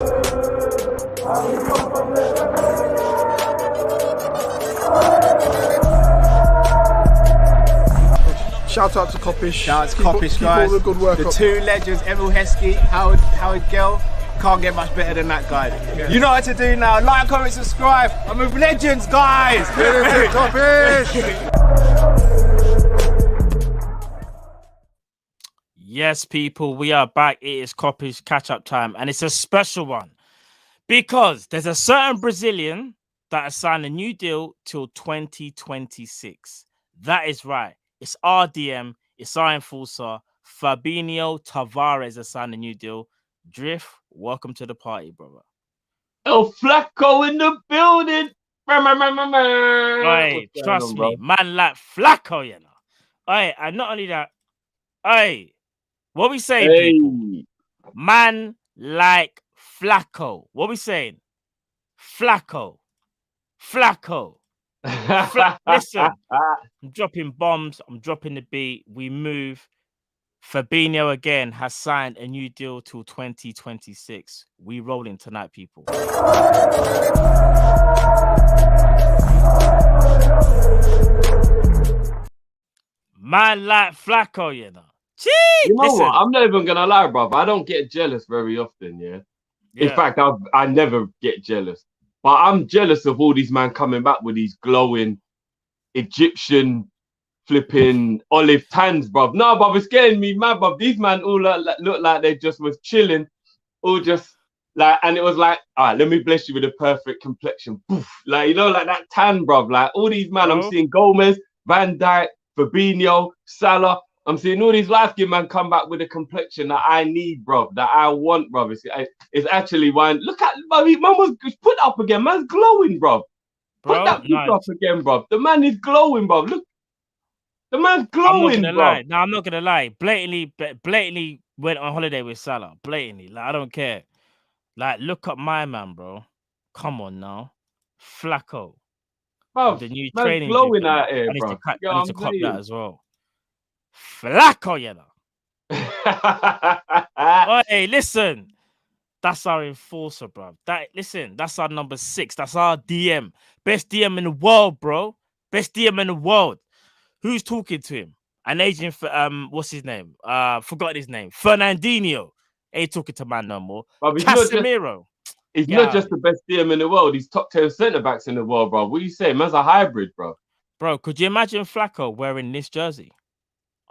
Shout out to Kopish. Shout out to Kopish, guys. All the good work the up. two legends, Emil Heskey, Howard Gill. Can't get much better than that guy. Yeah. You know what to do now. Like, comment, subscribe. I'm with legends, guys. Kopish. Yes, people, we are back. It is Kop-Ish catch-up time, and it's a special one because there's a certain Brazilian that has signed a new deal till 2026. That is right. It's RDM. It's our enforcer. Fabinho Tavares has signed a new deal. Drift, welcome to the party, brother. El Flacco in the building. Hey, trust me, man like Flacco, you know. Hey, and not only that, hey, what we say, people? Man like Flacco. What we saying? Flacco. Listen, I'm dropping bombs. I'm dropping the beat. We move. Fabinho again has signed a new deal till 2026. We rolling tonight, people. Man like Flacco, you know. Gee, you know listen. what? I'm not even gonna lie, bro. I don't get jealous very often. Yeah. In fact, I never get jealous. But I'm jealous of all these men coming back with these glowing Egyptian flipping olive tans, bruv. No, bruv, it's getting me mad, bruv. These men all look like they just was chilling, all just like, and it was like, all right, let me bless you with a perfect complexion. Poof. Like, you know, like that tan, bruv. Like all these men, I'm seeing Gomez, Van Dijk, Fabinho, Salah. I'm seeing all these light-skinned men come back with a complexion that I need, bruv, that I want, bruv. It's actually wine. Look at, bruv, man was put up again. Man's glowing, bruv. Put that picture up again, bruv. The man is glowing, bruv. Look. The man's glowing, bro. No, I'm not gonna lie. Blatantly went on holiday with Salah. Blatantly, like I don't care. Like, look up my man, bro. Come on now, Flacco. Bro, the new man's training glowing out here, I need bro. I need to cop that as well. Flacco, you know. Hey, listen. That's our enforcer, bro. That's our number 6. That's our DM. Best DM in the world, bro. Best DM in the world. Who's talking to him? An agent for what's his name? Forgot his name. Fernandinho. Ain't talking to man no more. Casemiro. He's not just the best DM in the world. He's top 10 centre backs in the world, bro. What are you saying? Man's a hybrid, bro. Bro, could you imagine Flacco wearing this jersey?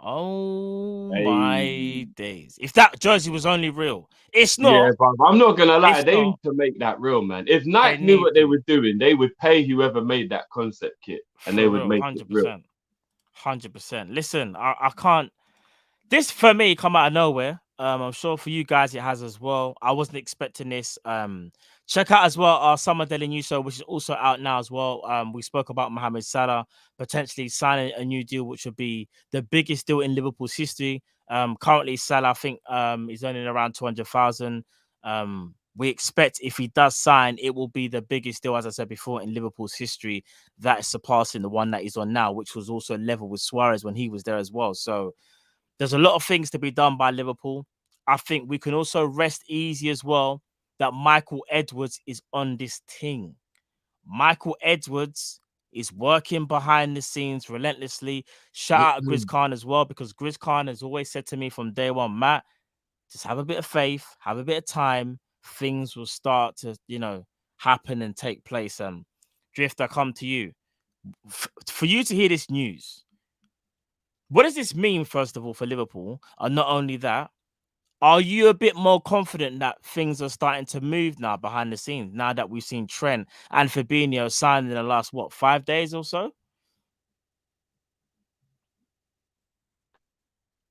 Oh my days! If that jersey was only real, it's not. Yeah, bro. I'm not gonna lie. They need to make that real, man. If Nike knew what they were doing, they would pay whoever made that concept kit, and they would make 100%. It real. 100%. Listen, I can't. This for me come out of nowhere. I'm sure for you guys it has as well. I wasn't expecting this. Check out as well our Summer Daily News Show, which is also out now as well. We spoke about Mohamed Salah potentially signing a new deal, which would be the biggest deal in Liverpool's history. Currently, Salah, I think, is earning around 200,000. We expect if he does sign, it will be the biggest deal, as I said before, in Liverpool's history, that is surpassing the one that he's on now, which was also level with Suarez when he was there as well. So there's a lot of things to be done by Liverpool. I think we can also rest easy as well that Michael Edwards is on this thing. Michael Edwards is working behind the scenes relentlessly. Shout out to Grizz Khan as well, because Grizz Khan has always said to me from day one, Matt, just have a bit of faith, have a bit of time. Things will start to, happen and take place. Drift, I come to you. For you to hear this news, what does this mean, first of all, for Liverpool? And not only that, are you a bit more confident that things are starting to move now behind the scenes, now that we've seen Trent and Fabinho sign in the last, 5 days or so?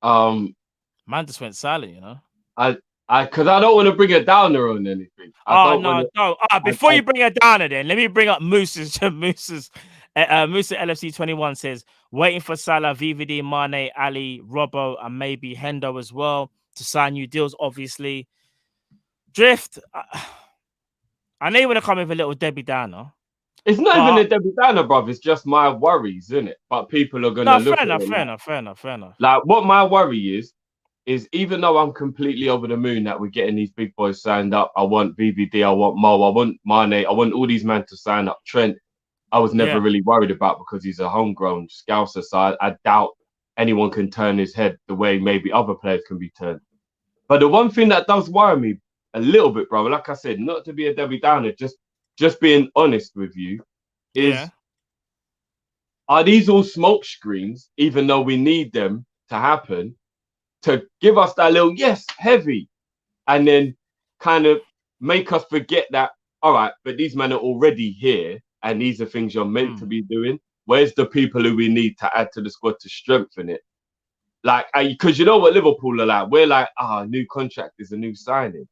Man just went silent, Because I don't want to bring a downer on anything. Before you bring a downer, then let me bring up Moose's Musa LFC 21 says waiting for Salah, VVD, Mane, Ali, Robbo, and maybe Hendo as well to sign new deals. Obviously, Drift. I know you want to come with a little Debbie Downer. It's not even a Debbie Downer, bruv. It's just my worries, isn't it? But people are gonna look. Fair enough. Like what my worry is is even though I'm completely over the moon that we're getting these big boys signed up, I want VVD, I want Mo, I want Mane, I want all these men to sign up. Trent, I was never really worried about because he's a homegrown Scouser, so I doubt anyone can turn his head the way maybe other players can be turned. But the one thing that does worry me a little bit, brother, like I said, not to be a Debbie Downer, just being honest with you, is are these all smoke screens, even though we need them to happen, to give us that little, yes, heavy, and then kind of make us forget that, all right, but these men are already here, and these are things you're meant to be doing. Where's the people who we need to add to the squad to strengthen it? Like, because you know what Liverpool are like? We're like, new contract is a new signing.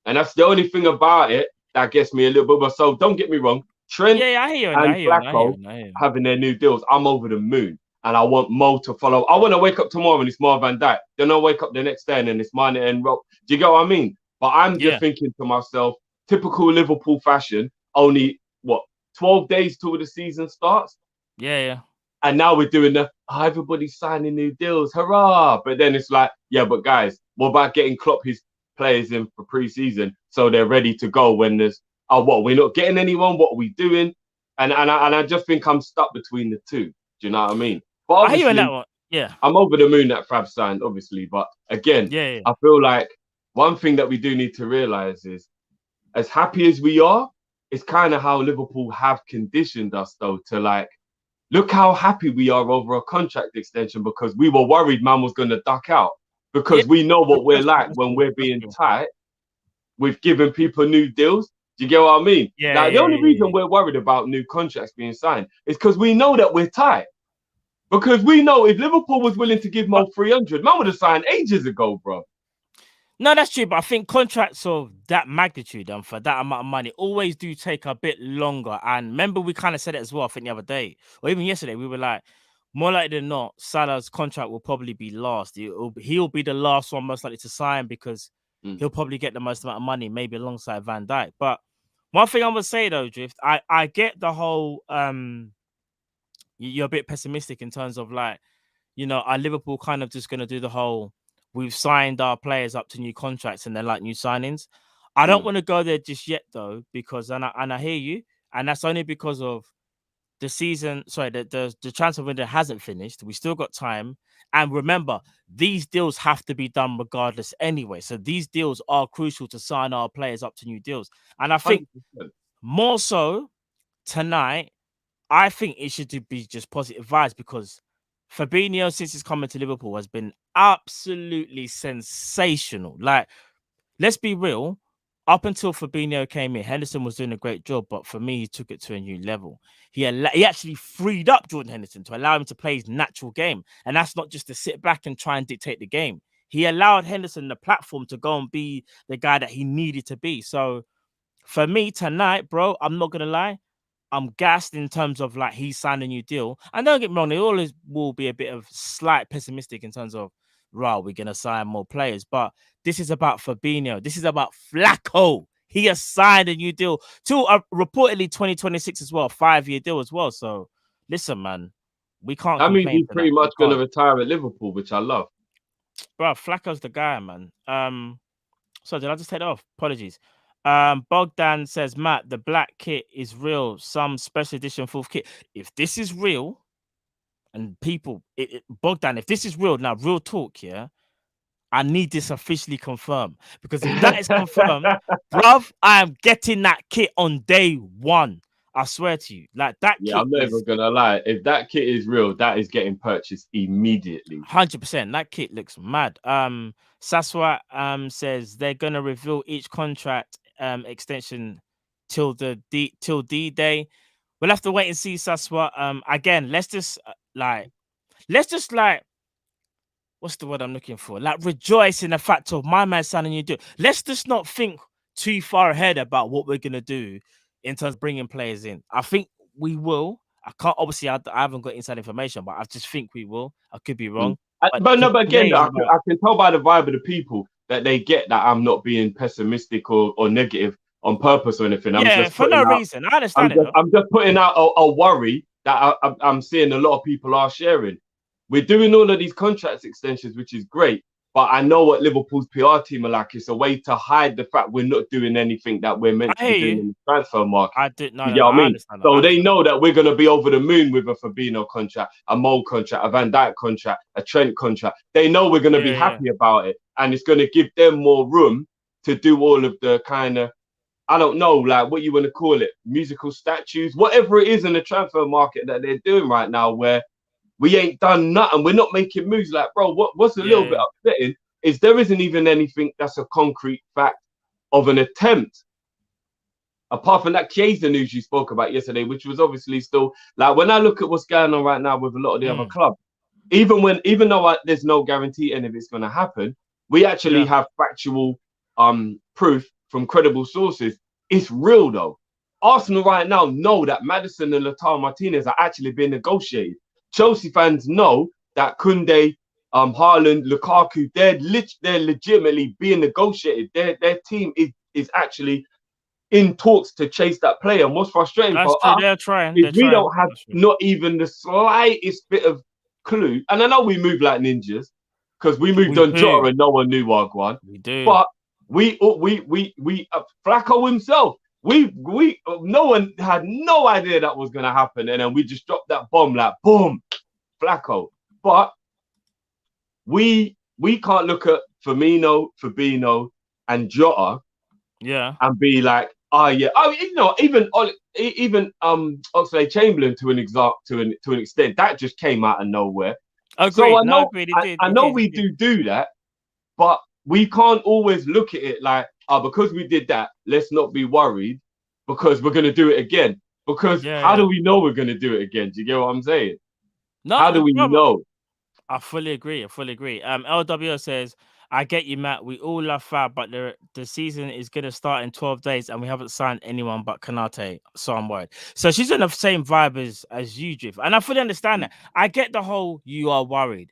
And that's the only thing about it that gets me a little bit. So don't get me wrong. Trent and Flacco having their new deals, I'm over the moon. And I want Mo to follow. I want to wake up tomorrow and it's Mo Van Dijk. Then I'll wake up the next day and then it's Mane and Rob. Do you get what I mean? But I'm just thinking to myself, typical Liverpool fashion, only, 12 days till the season starts? Yeah. And now we're doing everybody's signing new deals. Hurrah! But then it's like, but guys, what about getting Klopp his players in for pre-season so they're ready to go when there's, we're not getting anyone? What are we doing? And I just think I'm stuck between the two. Do you know what I mean? But I hear that one. Yeah. I'm over the moon that Fab signed, obviously. But again, I feel like one thing that we do need to realize is, as happy as we are, it's kind of how Liverpool have conditioned us, though, to like, look how happy we are over a contract extension because we were worried man was going to duck out because we know what we're like when we're being tight. We've given people new deals. Do you get what I mean? The only reason we're worried about new contracts being signed is because we know that we're tight. Because we know if Liverpool was willing to give Mo 300, man would have signed ages ago, bro. No, that's true, but I think contracts of that magnitude and for that amount of money always do take a bit longer. And remember, we kind of said it as well, I think the other day, or even yesterday, we were like, more likely than not, Salah's contract will probably be last. He'll be the last one most likely to sign because he'll probably get the most amount of money, maybe alongside Van Dijk. But one thing I would say though, Drift, I get the whole you're a bit pessimistic in terms of like, are Liverpool kind of just gonna do the whole we've signed our players up to new contracts and they're like new signings. I don't want to go there just yet though, because and I hear you, and that's only because of the season. Sorry, the transfer window hasn't finished. We still got time, and remember, these deals have to be done regardless anyway. So these deals are crucial to sign our players up to new deals, and I think 100%. More so tonight, I think it should be just positive vibes because Fabinho, since he's coming to Liverpool, has been absolutely sensational. Like, let's be real. Up until Fabinho came in, Henderson was doing a great job, but for me, he took it to a new level. He actually freed up Jordan Henderson to allow him to play his natural game. And that's not just to sit back and try and dictate the game. He allowed Henderson the platform to go and be the guy that he needed to be. So for me tonight, bro, I'm not going to lie. I'm gassed in terms of like he signed a new deal. And don't get me wrong, there always will be a bit of slight pessimistic in terms of, we're going to sign more players. But this is about Fabinho. This is about Flacco. He has signed a new deal to reportedly 2026 as well, 5-year deal as well. So listen, man, we can't. I mean, he's pretty much going to retire at Liverpool, which I love. Bro, Flacco's the guy, man. So did I just take it off? Apologies. Bogdan says, Matt, the black kit is real. Some special edition fourth kit. If this is real, and people, Bogdan, if this is real, now real talk, yeah, I need this officially confirmed. Because if that is confirmed, bruv, I am getting that kit on day one. I swear to you. Like that kit. I'm never gonna lie. If that kit is real, that is getting purchased immediately. 100%. That kit looks mad. Saswa says they're gonna reveal each contract extension till D-Day. We'll have to wait and see, Saswa. Again, let's just what's the word I'm looking for? Like rejoice in the fact of my man signing you do. Let's just not think too far ahead about what we're gonna do in terms of bringing players in. I think we will. I can't obviously. I haven't got inside information, but I just think we will. I could be wrong. But again, I can tell by the vibe of the people that they get that I'm not being pessimistic or negative on purpose or anything. I'm just for no reason. I understand I'm just putting out a worry that I'm seeing a lot of people are sharing. We're doing all of these contract extensions, which is great. But I know what Liverpool's PR team are like. It's a way to hide the fact we're not doing anything that we're meant to be doing in the transfer market. I did no, You no, get no, what I I mean? understand. So they know that we're going to be over the moon with a Fabinho contract, a Mo contract, a Van Dijk contract, a Trent contract. They know we're going to be happy about it. And it's going to give them more room to do all of the kind of, I don't know, like what you want to call it, musical statues, whatever it is in the transfer market that they're doing right now, where we ain't done nothing. We're not making moves. Like, bro, what's a little bit upsetting is there isn't even anything that's a concrete fact of an attempt. Apart from that Chiesa news you spoke about yesterday, which was obviously still, like, when I look at what's going on right now with a lot of the other clubs, even though there's no guarantee any of it's going to happen, we actually have factual proof from credible sources. It's real though. Arsenal right now know that Maddison and Lautaro Martinez are actually being negotiated. Chelsea fans know that Koundé, Haaland, Lukaku, they're legitimately being negotiated. Their team is actually in talks to chase that player. And what's frustrating for us is we don't have not even the slightest bit of clue. And I know we move like ninjas because we moved on Jota and no one knew Wagwan. We do. But we Flacco himself, no one had no idea that was going to happen. And then we just dropped that bomb like, boom, Flacco. But we can't look at Firmino, Fabinho, and Jota and be like, oh yeah, even Oxlade-Chamberlain to an extent, that just came out of nowhere. Agreed. So I know we do that, but we can't always look at it like, because we did that, let's not be worried because we're going to do it again. Because how do we know we're going to do it again? Do you get what I'm saying? No, how do we know? I fully agree. LWO says, I get you, Matt. We all love Fab, but the season is going to start in 12 days and we haven't signed anyone but Kanate. So I'm worried. So she's in the same vibe as you, Drift. And I fully understand that. I get the whole you are worried.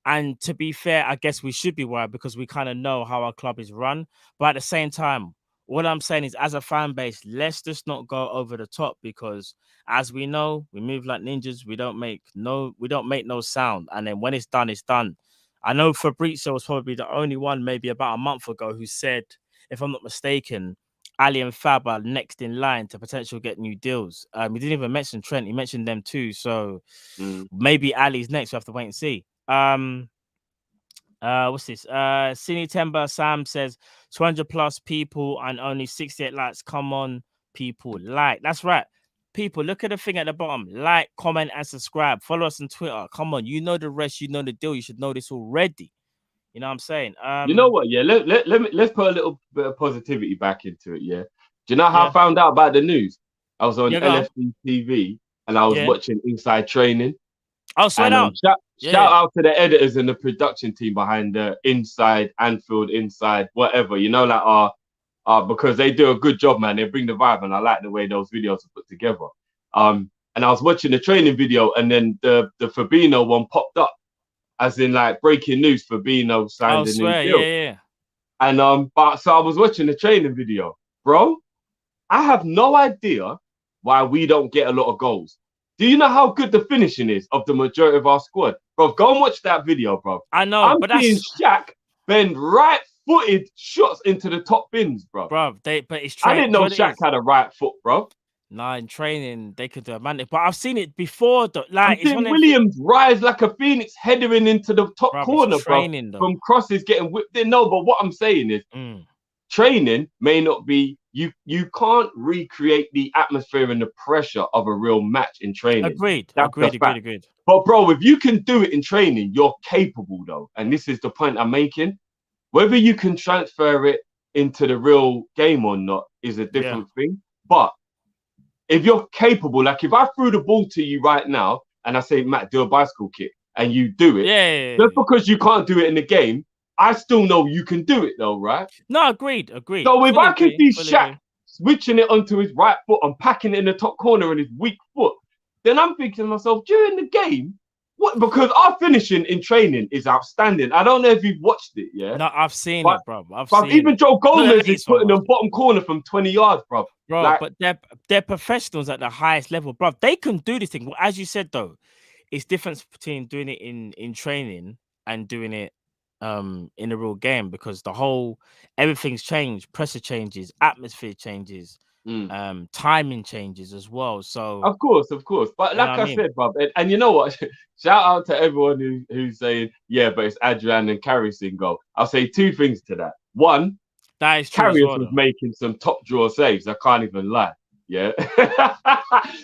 And to be fair, I guess we should be worried because we kind of know how our club is run. But at the same time, what I'm saying is, as a fan base, let's just not go over the top because, as we know, we move like ninjas. We don't make no sound. And then when it's done, it's done. I know Fabrizio was probably the only one, maybe about a month ago, who said, if I'm not mistaken, Ali and Fab are next in line to potentially get new deals. He didn't even mention Trent; he mentioned them too. So maybe Ali's next. We have to wait and see. What's this? Cine Temba Sam says 200 plus people and only 68 likes. Come on, people, like. That's right. People, look at the thing at the bottom. Like, comment, and subscribe. Follow us on Twitter. Come on, you know the rest. You know the deal. You should know this already. You know what I'm saying? You know what? Yeah, let's put a little bit of positivity back into it. Yeah. Do you know how I found out about the news? I was on LFC TV and I was watching Inside Training. Oh, swear down. Shout out to the editors and the production team behind the Inside Anfield, Inside whatever. You know, like because they do a good job, man. They bring the vibe, and I like the way those videos are put together. And I was watching the training video, and then the Fabinho one popped up, as in like breaking news: Fabinho signed a new deal. Yeah. And but so I was watching the training video, bro. I have no idea why we don't get a lot of goals. Do you know how good the finishing is of the majority of our squad, bro? Go and watch that video, bro. I know, I'm but seeing Shaq bend right-footed shots into the top bins, bro. But it's I didn't know Shaq had a right foot, bro. Nah, in training they could do a man, but I've seen it before. Though. Like, it's Williams rise like a phoenix, headering into the top corner, bro. From crosses getting whipped in. No, but what I'm saying is, training may not be. You can't recreate the atmosphere and the pressure of a real match in training. Agreed. But bro, if you can do it in training, you're capable though. And this is the point I'm making. Whether you can transfer it into the real game or not is a different thing. But if you're capable, like if I threw the ball to you right now and I say, Matt, do a bicycle kick, and you do it, just because you can't do it in the game, I still know you can do it though, right? No, agreed. So if I can see Shaq switching it onto his right foot and packing it in the top corner in his weak foot, then I'm thinking to myself, during the game, what? Because our finishing in training is outstanding. I don't know if you've watched it, yeah? No, I've seen it, bro. Even Joe Gomez is putting them bottom corner from 20 yards, bro. Like, but they're professionals at the highest level, bro. They can do this thing. As you said, though, it's difference between doing it in training and doing it in the real game, because everything's changed, pressure changes, atmosphere changes, timing changes as well. So of course. But you know like what I I mean? said, bruv, and you know what? Shout out to everyone who's saying, yeah, but it's Adrian and Karius in goal. I'll say two things to that. One, That is true as Karius well, was though. making some top draw saves. I can't even lie. Yeah.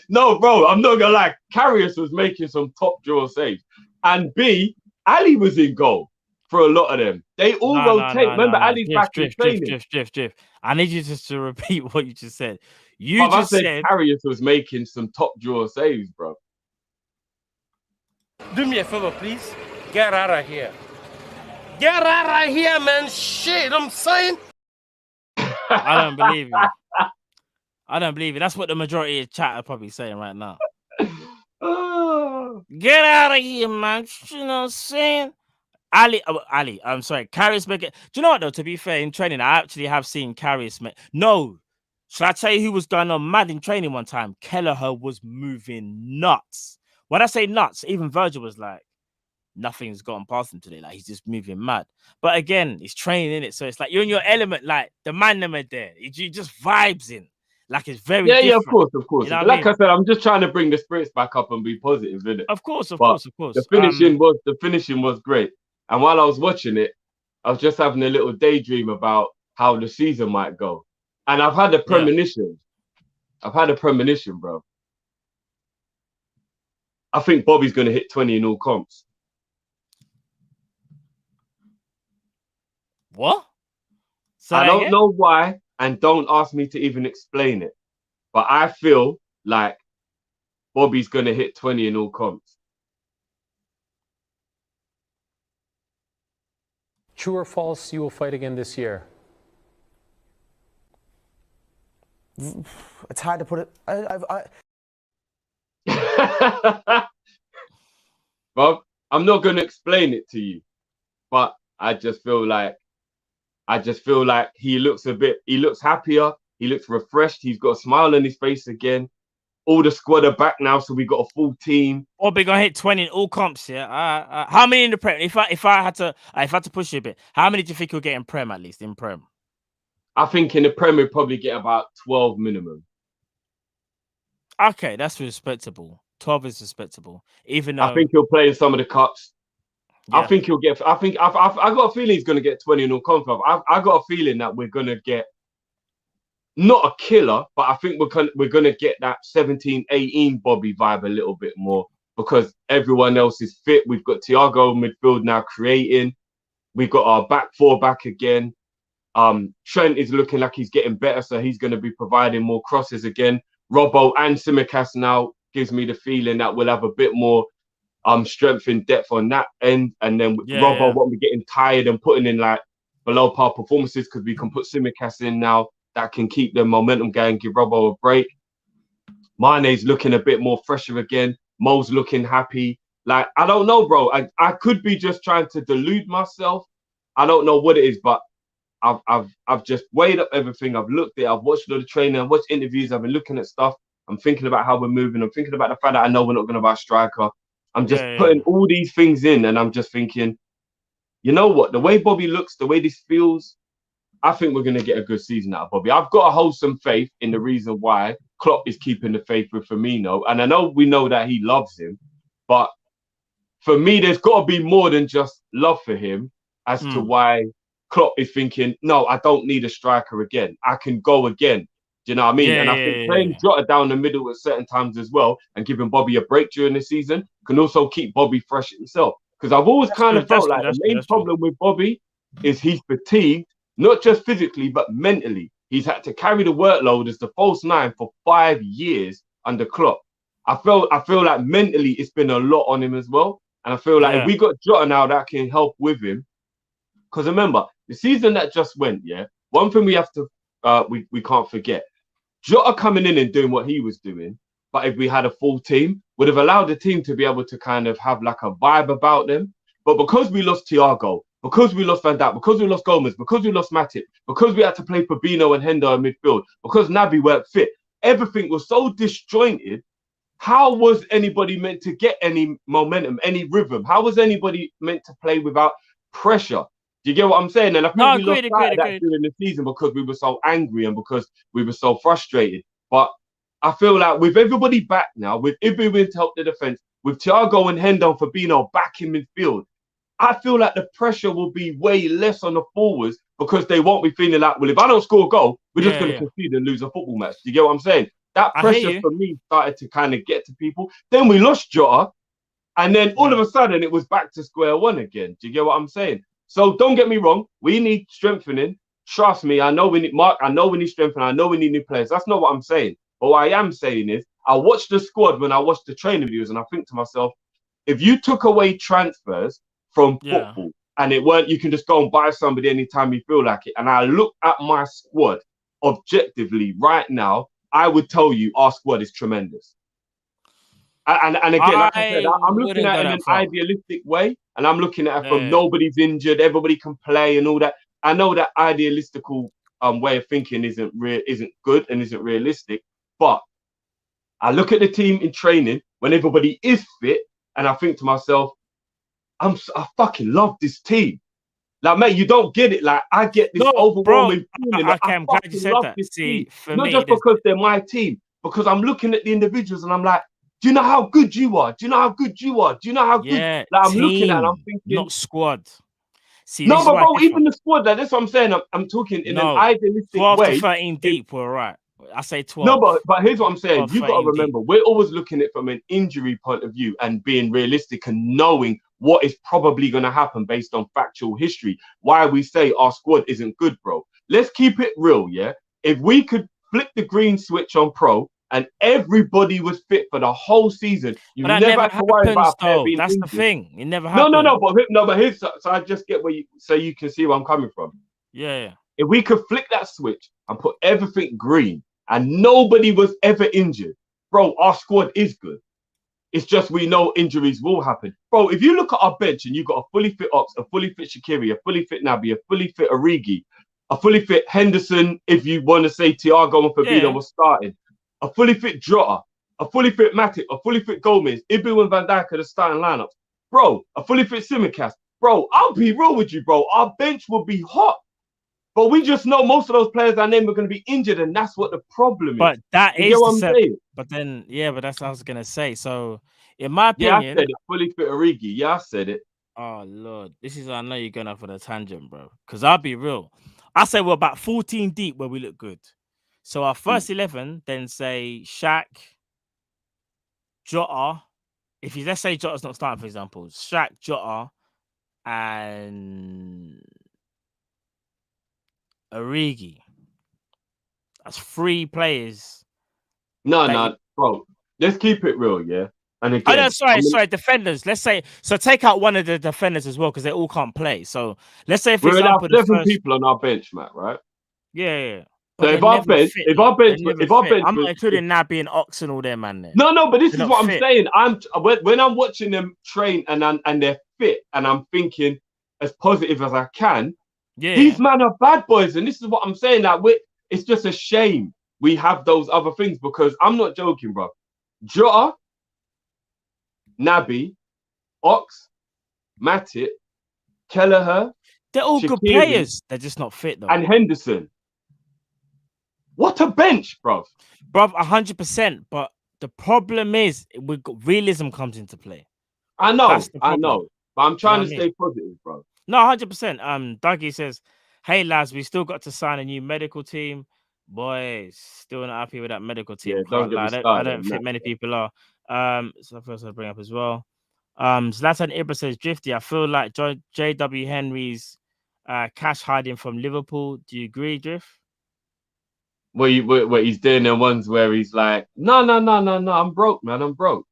No, bro, I'm not gonna lie. Karius was making some top draw saves. And B, Ali was in goal for a lot of them. They all rotate. Remember, No. Ali's back in training. Drift. I need you just to repeat what you just said. You But I just said said, Karius was making some top draw saves, bro. Do me a favor, please. Get out of here. Get out of here, man. Shit, I'm saying. I don't believe you. I don't believe it. That's what the majority of chat are probably saying right now. Get out of here, man. You know what I'm saying? Ali, I'm sorry, Karius make it. Do you know what though? To be fair, in training, I actually have seen Karius make. No, should I tell you who was going on mad in training one time? Kelleher was moving nuts. When I say nuts, even Virgil was like, nothing's gotten past him today. Like he's just moving mad. But again, it's training in it, so it's like you're in your element. Like the man them are there. You just vibes in. Like it's very different. Yeah, of course. You know Like I said, I'm just trying to bring the spirits back up and be positive, innit? Of course. The finishing was great. And while I was watching it, I was just having a little daydream about how the season might go. And I've had a premonition. Bro. I think Bobby's going to hit 20 in all comps. What? I don't know why, and don't ask me to even explain it. But I feel like Bobby's going to hit 20 in all comps. True or false, you will fight again this year? It's hard to put it. Bob, I'm not going to explain it to you, but I just feel like he looks happier. He looks refreshed. He's got a smile on his face again. All the squad are back now, so we got a full team. Bobby gonna hit 20 in all comps, yeah. How many in the Prem? If I had to push you a bit, how many do you think you'll get in Prem at least in Prem? I think in the Prem we'll probably get about 12 minimum. Okay, that's respectable. 12 is respectable. Even though I think he'll play in some of the cups. Yeah. I think he'll get. I've got a feeling he's gonna get 20 in all comps. I got a feeling that we're gonna get. Not a killer, but I think we're gonna get that 17, 18 Bobby vibe a little bit more because everyone else is fit. We've got Thiago midfield now creating. We've got our back four back again. Trent is looking like he's getting better, so he's going to be providing more crosses again. Robbo and Tsimikas now gives me the feeling that we'll have a bit more strength and depth on that end, and then Robbo won't be getting tired and putting in like below par performances because we can put Tsimikas in now. That can keep the momentum going, give Robbo a break. Mane's looking a bit more fresher again. Mo's looking happy. Like, I don't know, bro. I could be just trying to delude myself. I don't know what it is, but I've just weighed up everything. I've looked at it. I've watched all the training. I've watched interviews. I've been looking at stuff. I'm thinking about how we're moving. I'm thinking about the fact that I know we're not going to buy a striker. I'm just putting all these things in, and I'm just thinking, you know what? The way Bobby looks, the way this feels, I think we're going to get a good season out of Bobby. I've got a wholesome faith in the reason why Klopp is keeping the faith with Firmino. And I know we know that he loves him, but for me, there's got to be more than just love for him as to why Klopp is thinking, no, I don't need a striker again. I can go again. Do you know what I mean? I think playing Jota down the middle at certain times as well and giving Bobby a break during the season can also keep Bobby fresh himself. Because I've always felt like the main problem with Bobby is he's fatigued. Not just physically, but mentally. He's had to carry the workload as the false nine for 5 years under Klopp. I feel like mentally it's been a lot on him as well. And I feel like if we got Jota now that can help with him. Because remember, the season that just went, one thing we have to we can't forget. Jota coming in and doing what he was doing, but if we had a full team, would have allowed the team to be able to kind of have like a vibe about them. But because we lost Thiago, because we lost Van Dijk, because we lost Gomez, because we lost Matip, because we had to play Fabinho and Hendo in midfield, because Naby weren't fit, everything was so disjointed. How was anybody meant to get any momentum, any rhythm? How was anybody meant to play without pressure. Do you get what I'm saying? And I think No, we lost agreed, sight of that agreed. during the season because we were so angry and because we were so frustrated. But I feel like with everybody back now, with Ibu to help the defense, with Thiago and Hendo for Fabinho back in midfield, I feel like the pressure will be way less on the forwards because they won't be feeling like, well, if I don't score a goal, we're just going to concede and lose a football match. Do you get what I'm saying? That pressure for me started to kind of get to people. Then we lost Jota, and then all of a sudden it was back to square one again. Do you get what I'm saying? So don't get me wrong, we need strengthening. Trust me, I know we need Mark. I know we need strengthening. I know we need new players. That's not what I'm saying. But what I am saying is, I watched the squad when I watched the training videos, and I think to myself, if you took away transfers from football and it weren't, you can just go and buy somebody anytime you feel like it. And I look at my squad objectively right now, I would tell you our squad is tremendous. And again, like I said, I'm looking at it in an idealistic way, and I'm looking at it from nobody's injured, everybody can play and all that. I know that idealistical way of thinking isn't good and isn't realistic, but I look at the team in training when everybody is fit, and I think to myself, I fucking love this team. Like, mate, you don't get it. Like, I get this overwhelming feeling that I fucking love this team. Not just because they're my team, because I'm looking at the individuals and I'm like, do you know how good you are? Do you know how good you are? Do you know how good? Like, I'm looking at it and I'm thinking, not squad. See, no, but bro, even the squad, like, that's what I'm saying. I'm talking in an idealistic 12 way. 12 to 13 deep, we're right. I say 12. No, but here's what I'm saying. You got to remember, we're always looking at it from an injury point of view and being realistic and knowing what is probably going to happen based on factual history. Why we say our squad isn't good, bro. Let's keep it real, yeah? If we could flip the green switch on pro and everybody was fit for the whole season, you never have to worry about a player being That's injured. the thing. It never happens. But here's, so I just get where you can see where I'm coming from. Yeah. If we could flick that switch and put everything green and nobody was ever injured, bro, our squad is good. It's just we know injuries will happen. Bro, if you look at our bench and you've got a fully fit Ox, a fully fit Shaqiri, a fully fit Naby, a fully fit Origi, a fully fit Henderson, if you want to say Thiago and Fabinho were starting, a fully fit Jota, a fully fit Matic, a fully fit Gomez, Ibu and Van Dijk are the starting lineups. Bro, a fully fit Simicast. Bro, I'll be real with you, bro. Our bench will be hot. But we just know most of those players I named are going to be injured, and that's what the problem is. But that you is know what I'm saying. But then, but that's what I was going to say. So, in my opinion... Yeah, I said it. Fully fit Origi. Yeah, I said it. Oh, Lord. This is, I know you're going off on a tangent, bro. Because I'll be real. I say we're about 14 deep where we look good. So, our first 11, then say Shaq, Jota. If you, let's say Jota's not starting, for example. Shaq, Jota, and Origi. That's 3 players. No, bro. Let's keep it real, yeah. And again, oh no, sorry, defenders. Let's say take out one of the defenders as well because they all can't play. So let's say, for example, 11 people on our bench, Matt. Right? Yeah. So if our bench, I'm not including Naby and Ox and all them, man. There. No, but this is what I'm saying. When I'm watching them train and they're fit, and I'm thinking as positive as I can. Yeah, these men are bad boys, and this is what I'm saying. That it's just a shame we have those other things because I'm not joking, bro. Jota, Naby, Ox, Matic, Kelleher, they're all good players. They're just not fit though. And Henderson. What a bench, bro. 100%. But the problem is, realism comes into play. I know. But I'm trying to stay positive, bro. No, 100%. Dougie says, "Hey lads, we still got to sign a new medical team. Boys, still not happy with that medical team. Yeah, I don't think many people are. So first I'll bring up as well. Zlatan Ibra says, Drifty, I feel like JW Henry's cash hiding from Liverpool. Do you agree, Drift? Where he's doing the ones where he's like, no, I'm broke, man, I'm broke.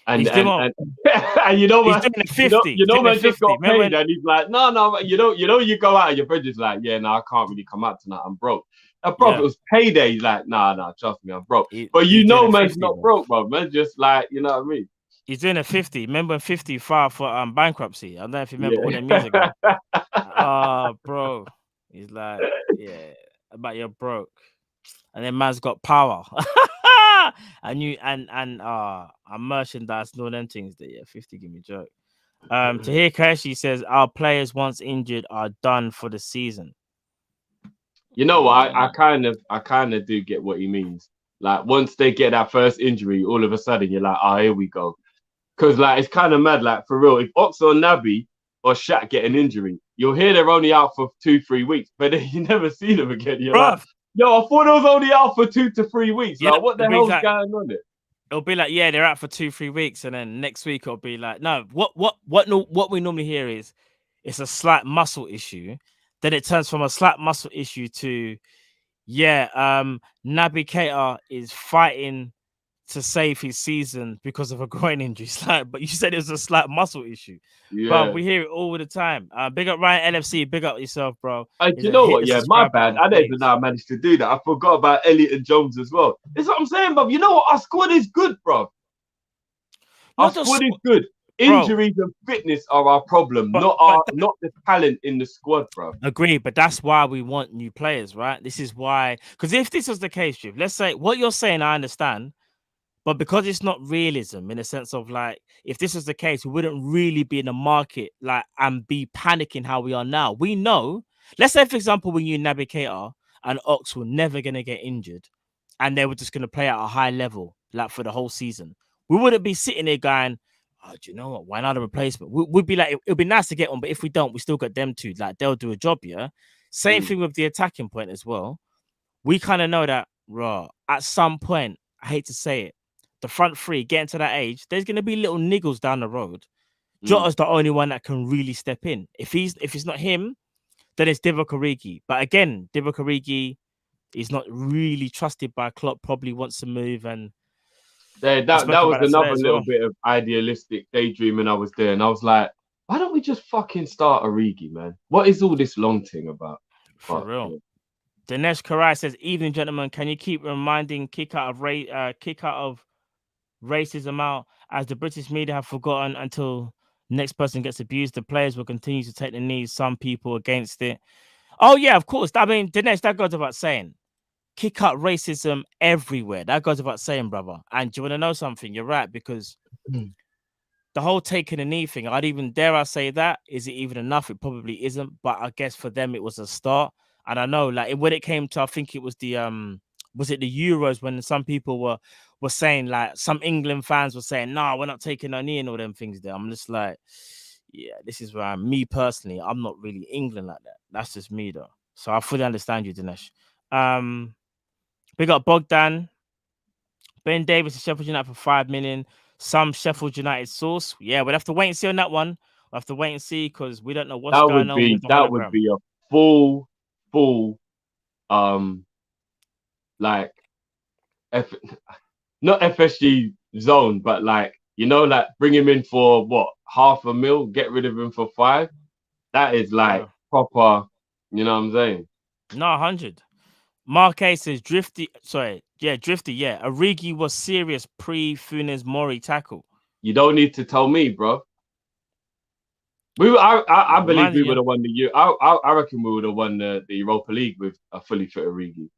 And you know what? He's doing a 50. You know man just got paid, and he's like, no, you you go out and your brother's like, yeah, no, I can't really come out tonight, I'm broke. Now, bro, it was payday. He's like, nah, trust me, I'm broke. But man's not broke, bro. Man, just like, you know what I mean? He's doing a 50. Remember 50 filed for bankruptcy? I don't know if you remember all the music. Bro. He's like, about you're broke. And then man's got power. and merchandise and all them things that 50 give me joke. Tahir Kashi says our players once injured are done for the season. You know what? I kind of do get what he means. Like once they get that first injury, all of a sudden you're like, oh, here we go. Because like it's kind of mad. Like for real, if Ox or Naby or Shaq get an injury, you'll hear they're only out for 2-3 weeks, but then you never see them again. You're like, yo, I thought they was only out for 2 to 3 weeks. Like, what the hell's going on there? It'll be like, yeah, they're out for 2-3 weeks, and then next week it'll be like, no, what we normally hear is it's a slight muscle issue. Then it turns from a slight muscle issue to, Naby Keita is fighting to save his season because of a groin injury. But you said it was a slight muscle issue. Yeah. But we hear it all the time. Big up Ryan LFC, big up yourself, bro. You know what? Yeah, my bad. I don't even know I managed to do that. I forgot about Elliot and Jones as well. That's what I'm saying, bro. You know what? Our squad is good, bro. Our squad is good. Injuries and fitness are our problem, not the talent in the squad, bro. Agree, but that's why we want new players, right? This is why, because if this was the case, Jeff, let's say what you're saying, I understand, but because it's not realism in a sense of like, if this was the case, we wouldn't really be in the market like and be panicking how we are now. We know, let's say, for example, we knew Naby Keita and Ox were never going to get injured and they were just going to play at a high level like for the whole season. We wouldn't be sitting there going, oh, do you know what? Why not a replacement? We'd be like, it'd be nice to get on, but if we don't, we still got them two. Like they'll do a job, yeah. Same thing with the attacking point as well. We kind of know that, at some point, I hate to say it, the front three getting to that age, there's gonna be little niggles down the road. Jota's the only one that can really step in. If it's not him, then it's Divock Origi. But again, Divock Origi is not really trusted by Klopp. Probably wants to move and. That was another little bit of idealistic daydreaming I was there, and I was like, why don't we just fucking start Origi, man? What is all this long thing about? For real. Yeah. Dinesh Karai says, evening, gentlemen, can you keep reminding kick out of racism out, as the British media have forgotten until next person gets abused, the players will continue to take the knees, some people against it. Oh yeah, of course. I mean, Dinesh, that goes about saying. Kick out racism everywhere. That goes without saying, brother. And do you want to know something? You're right, because the whole taking a knee thing, I'd even dare I say that. Is it even enough? It probably isn't. But I guess for them, it was a start. And I know, like, when it came to, I think it was the Euros, when some people were saying, like, some England fans were saying, no, we're not taking a knee and all them things there. I'm just like, yeah, this is where me personally, I'm not really England like that. That's just me, though. So I fully understand you, Dinesh. We got Bogdan. Ben Davis to Sheffield United for 5 million. Some Sheffield United source. Yeah, we'll have to wait and see on that one. We'll have to wait and see because we don't know what's going on with the that would be a full like not FSG zone, but like, you know, like bring him in for what, $500,000, get rid of him for 5. That is like proper, you know what I'm saying? No, 100. Mark A says Drifty. Yeah. Origi was serious pre-Funes Mori tackle. You don't need to tell me, bro. I believe we would have won the year. I reckon we would have won the Europa League with a fully fit Origi.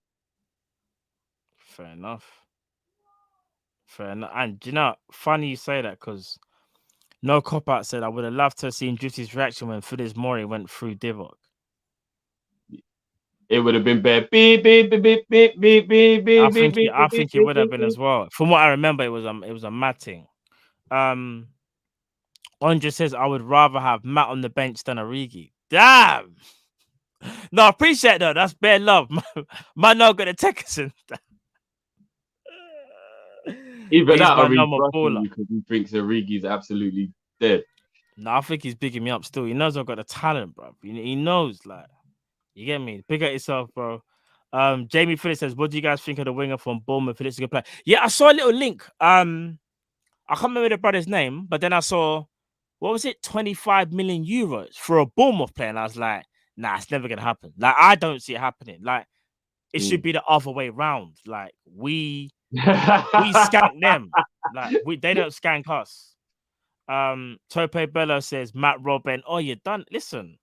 Fair enough. And you know, funny you say that because No Cop Out said I would have loved to have seen Drifty's reaction when Funes Mori went through Divock. It would have been bad. Beep, beep, beep, beep, beep, beep, beep, beep. I think it would have been as well. From what I remember, it was a mad thing. Andre says I would rather have Matt on the bench than Origi. Damn. No, I appreciate that. That's bare love. Man, not gonna take us in. Even that Origi because he thinks Origi's absolutely dead. No, I think he's bigging me up still. He knows I've got the talent, bro. He knows, like. You get me? Big at yourself, bro. Jamie Phillips says, what do you guys think of the winger from Bournemouth? Phillips is a good player. Yeah, I saw a little link. I can't remember the brother's name, but then I saw, what was it? 25 million euros for a Bournemouth player. And I was like, nah, it's never gonna happen. Like, I don't see it happening. Like, it should be the other way round. Like, we skank them. Like, they don't skank us. Tope Bello says, Matt Robin. Oh, you're done. Listen.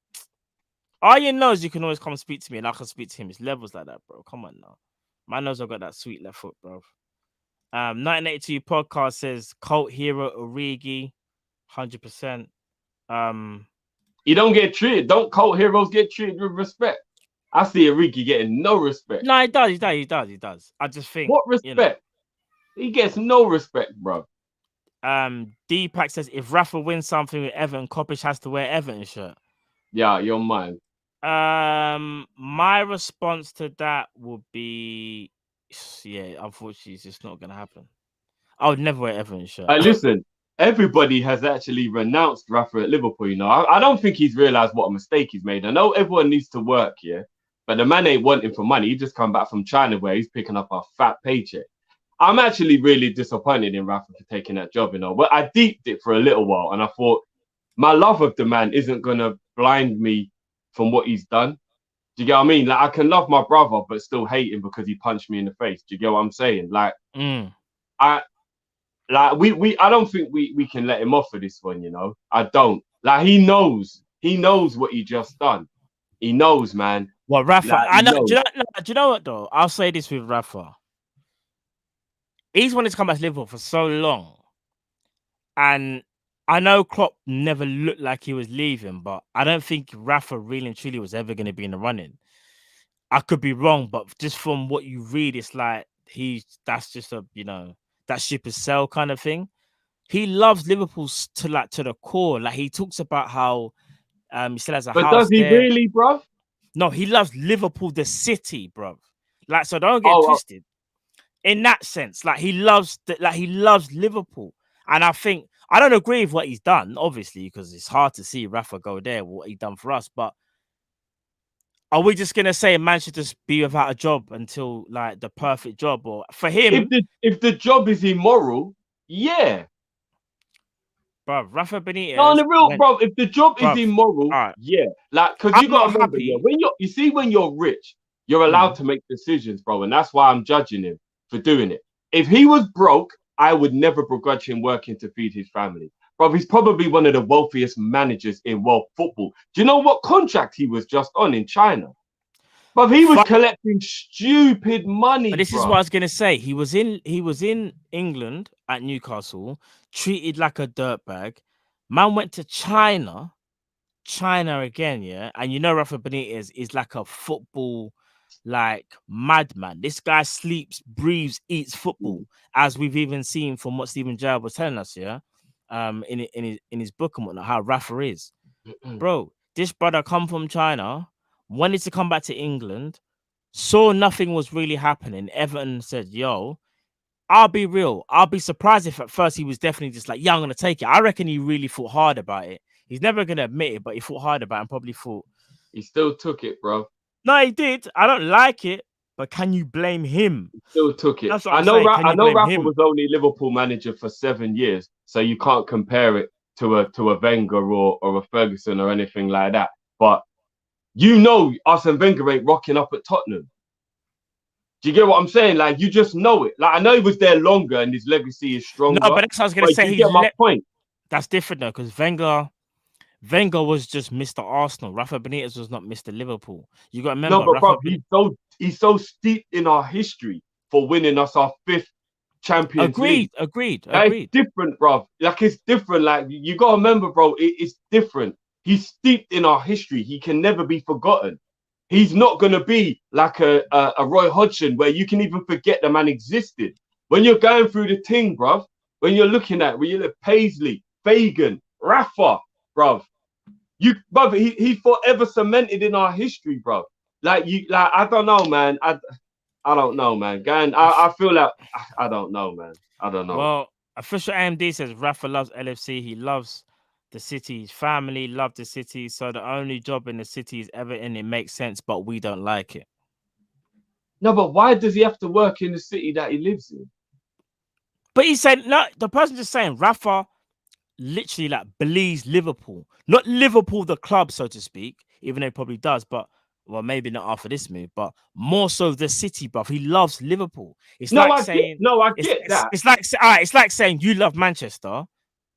All you know is you can always come speak to me and I can speak to him. It's levels like that, bro. Come on now. Man knows I've got that sweet left foot, bro. 1982 podcast says cult hero Origi, 100%. You don't get treated. Don't cult heroes get treated with respect? I see Enrique getting no respect. No, he does. I just think What respect? He gets no respect, bro. Deepak says if Rafa wins something with Everton, Kopish has to wear Everton shirt. Yeah, you're mine. My response to that would be, yeah, unfortunately, it's just not gonna happen. I would never wear Everton shirt. Listen, everybody has actually renounced Rafa at Liverpool. You know, I don't think he's realised what a mistake he's made. I know everyone needs to work, yeah, but the man ain't wanting for money. He just come back from China where he's picking up a fat paycheck. I'm actually really disappointed in Rafa for taking that job, you know. But I deeped it for a little while and I thought my love of the man isn't gonna blind me from what he's done. Do you get what I mean? Like I can love my brother but still hate him because he punched me in the face. Do you get what I'm saying? Like I don't think we can let him off for this one, you know. I don't. Like he knows what he just done. He knows, man. Well, Rafa, like, I know. Do you know what though? I'll say this with Rafa. He's wanted to come back to Liverpool for so long. And I know Klopp never looked like he was leaving, but I don't think Rafa really and truly was ever going to be in the running. I could be wrong, but just from what you read, it's like that's just a, you know, that ship is sailed kind of thing. He loves Liverpool to the core. Like he talks about how he still has a house. But does he really, bruv? No, he loves Liverpool, the city, bruv. Like, so don't get twisted. In that sense, like he loves Liverpool. And I think I don't agree with what he's done, obviously, because it's hard to see Rafa go there, what he done for us. But are we just gonna say man should just be without a job until like the perfect job? Or for him, if the job is immoral, yeah. Bro, Rafa Benitez. No, on the real, bro. If the job is immoral, yeah. Like, because you got to remember, yeah, when you're rich, you're allowed to make decisions, bro, and that's why I'm judging him for doing it. If he was broke, I would never begrudge him working to feed his family. Bro, he's probably one of the wealthiest managers in world football. Do you know what contract he was just on in China? But he was collecting stupid money. But this is what I was gonna say. He was in England at Newcastle, treated like a dirtbag. Man went to China again, yeah. And you know Rafa Benitez is like a football like madman. This guy sleeps, breathes, eats football, as we've even seen from what Stephen Gerrard was telling us, yeah. In his book and whatnot, how Rafa is. Bro, this brother come from China, wanted to come back to England, saw nothing was really happening. Everton said, yo, I'll be real. I'll be surprised if at first he was definitely just like, yeah, I'm going to take it. I reckon he really thought hard about it. He's never going to admit it, but he thought hard about it and probably thought. He still took it, bro. No, he did. I don't like it, but can you blame him? He still took it. That's what I know Rafa him? was only Liverpool manager for 7 years, so you can't compare it to a Wenger or a Ferguson or anything like that. But you know Arsene Wenger ain't rocking up at Tottenham. Do you get what I'm saying? Like, you just know it. Like, I know he was there longer and his legacy is stronger. No, but that's what I was going to say. You get my point. That's different, though, because Wenger was just Mr. Arsenal. Rafa Benitez was not Mr. Liverpool. You got to remember. No, but bro, he's so steeped in our history for winning us our 5th Champions League. Agreed. It's different, bro. Like, it's different. Like, you got to remember, bro, it's different. He's steeped in our history. He can never be forgotten. He's not going to be like a Roy Hodgson where you can even forget the man existed. When you're going through the thing, bruv, when you look Paisley, Fagan, Rafa, bruv, he's forever cemented in our history, bruv. I don't know, man. I don't know, man. I feel like, I don't know, man. I don't know. Well, official AMD says Rafa loves LFC. He loves the city, his family love the city, so the only job in the city is Everton. It makes sense, but we don't like it. No, but why does he have to work in the city that he lives in? But he said, no, the person just saying Rafa literally like believes Liverpool, not Liverpool the club, so to speak, even though he probably does, but well, maybe not after this move, but more so the city, bruv. He loves Liverpool. It's I get that. It's like saying you love Manchester,